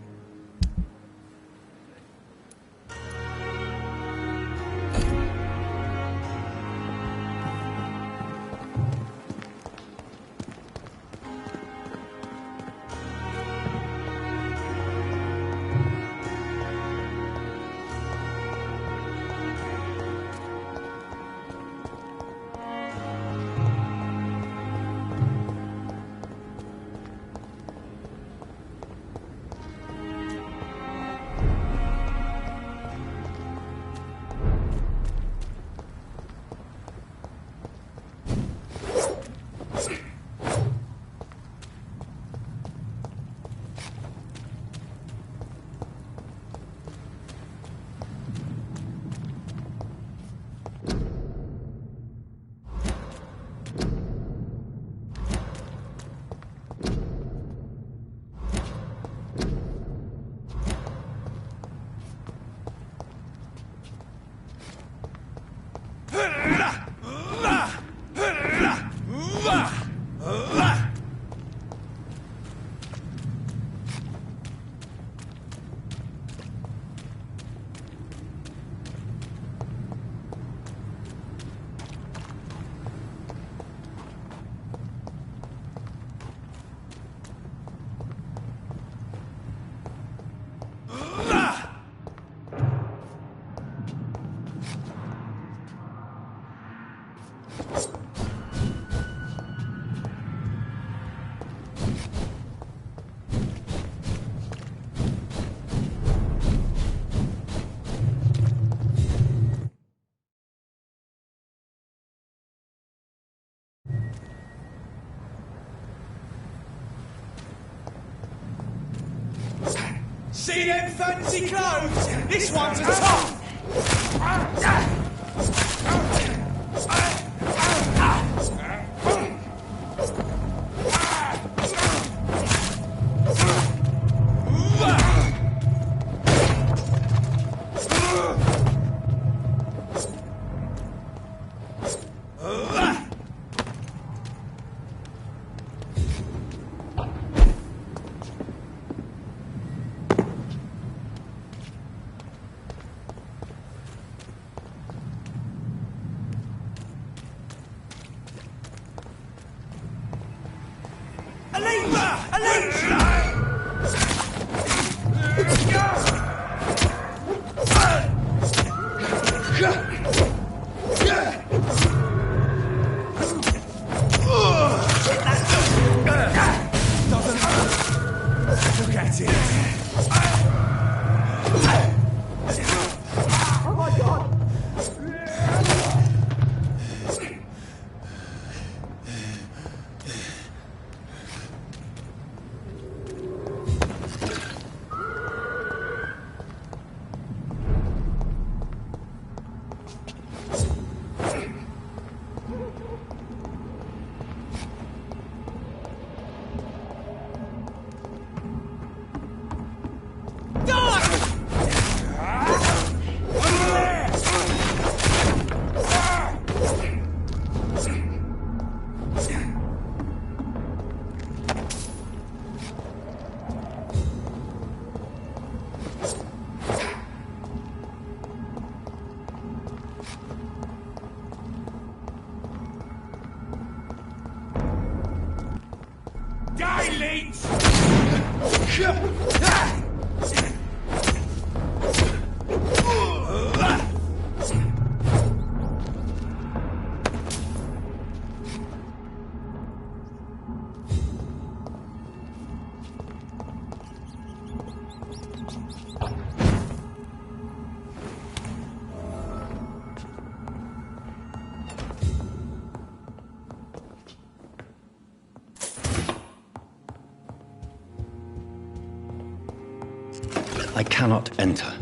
See them fancy clothes? This one's a top! I cannot enter.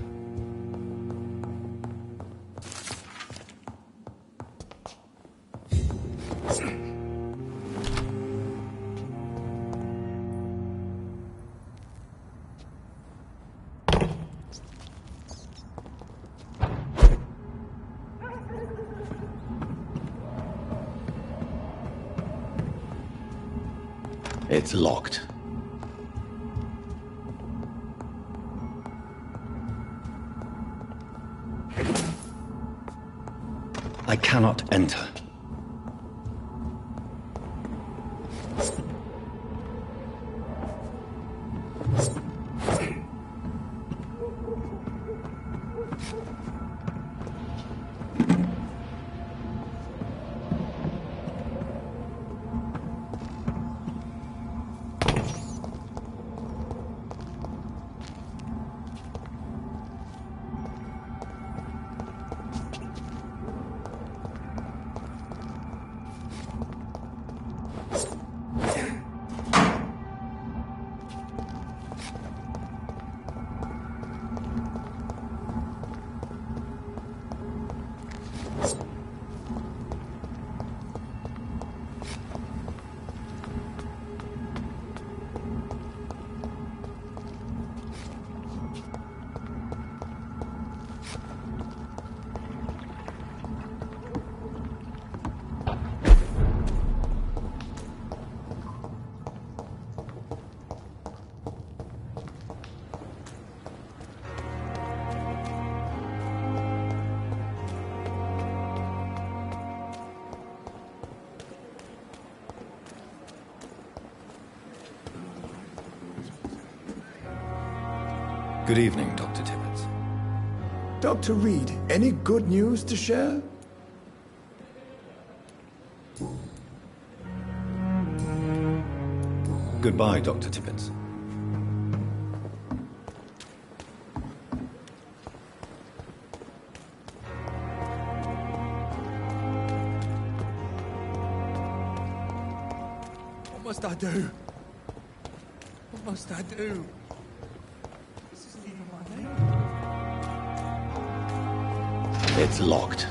It's locked. I cannot enter. Good evening, Dr. Tibbets. Dr. Reed, any good news to share? Goodbye, Dr. Tibbets. What must I do? What must I do? This isn't It's locked.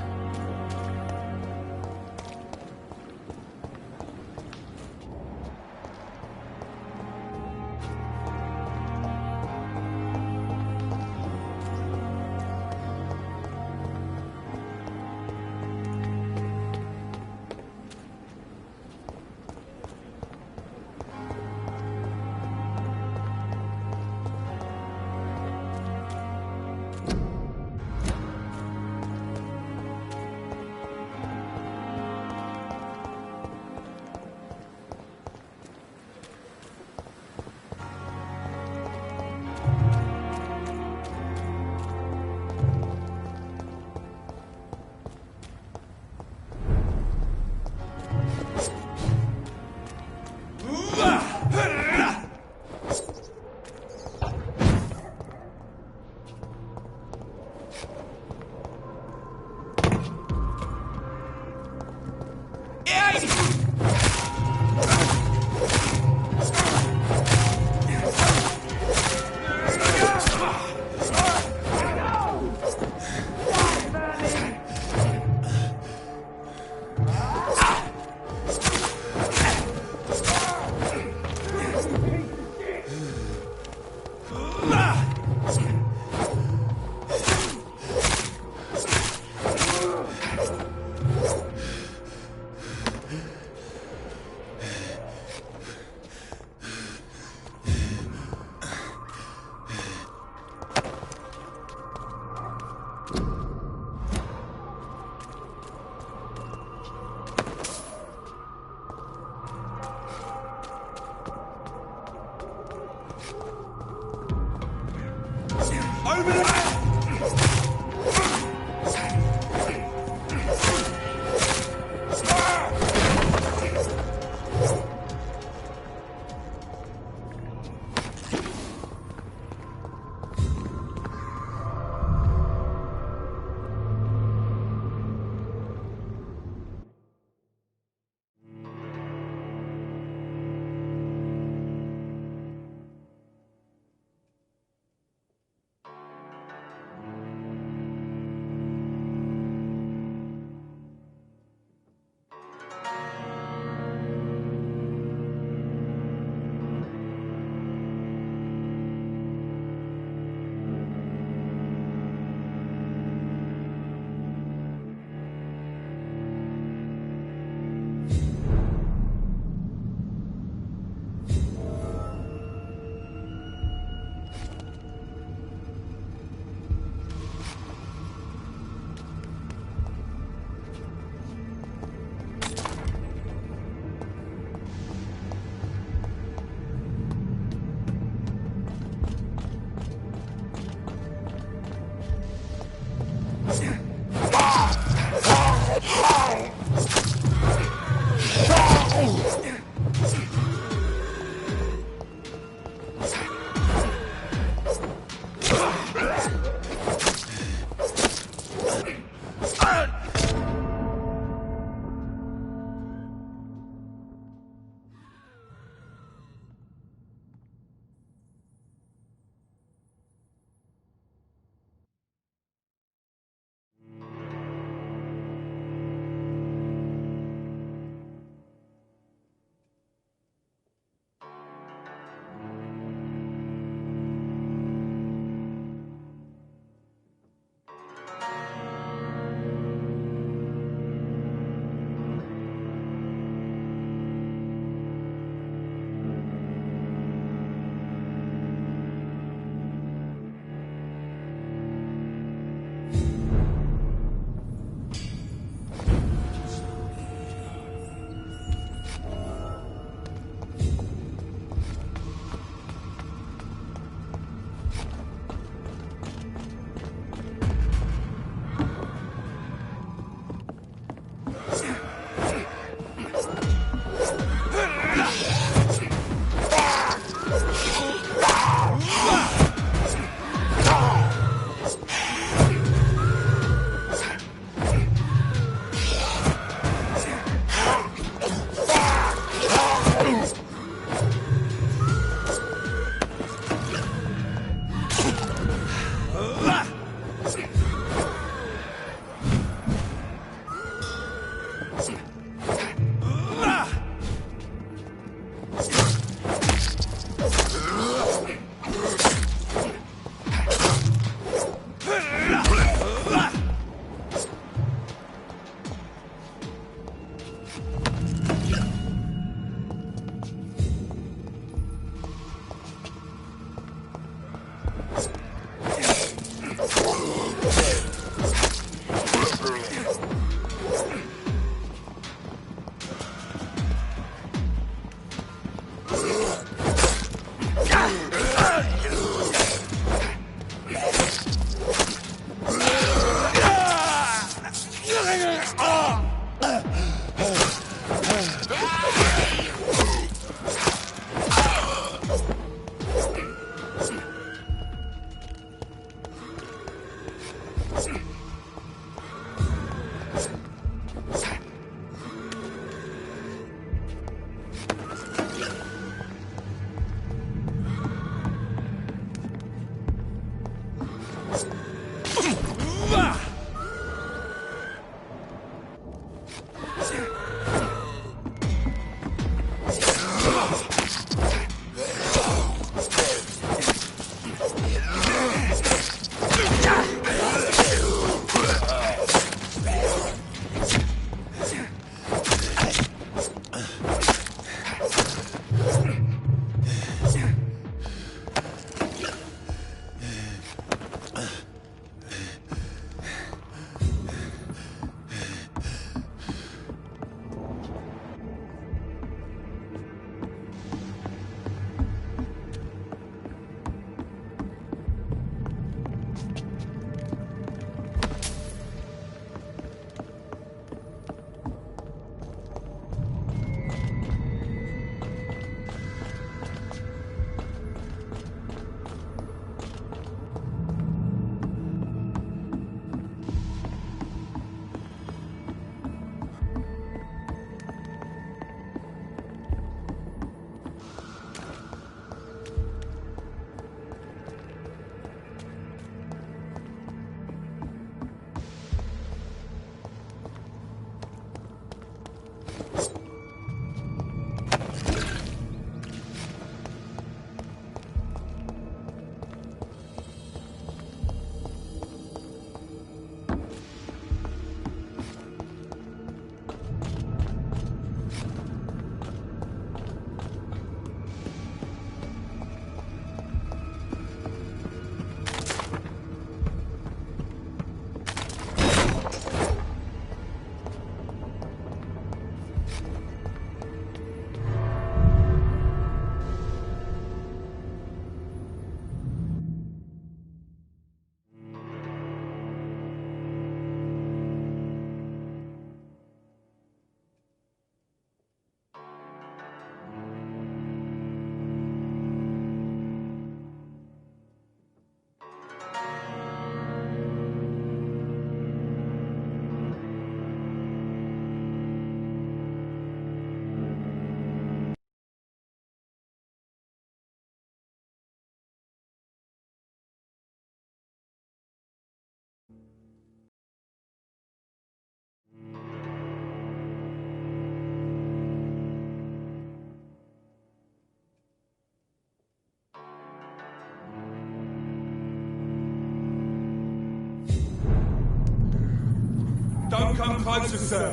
Don't come closer, sir.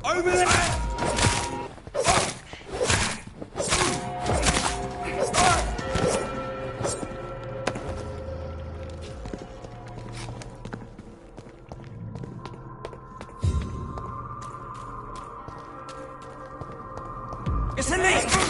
Over there! It's in there!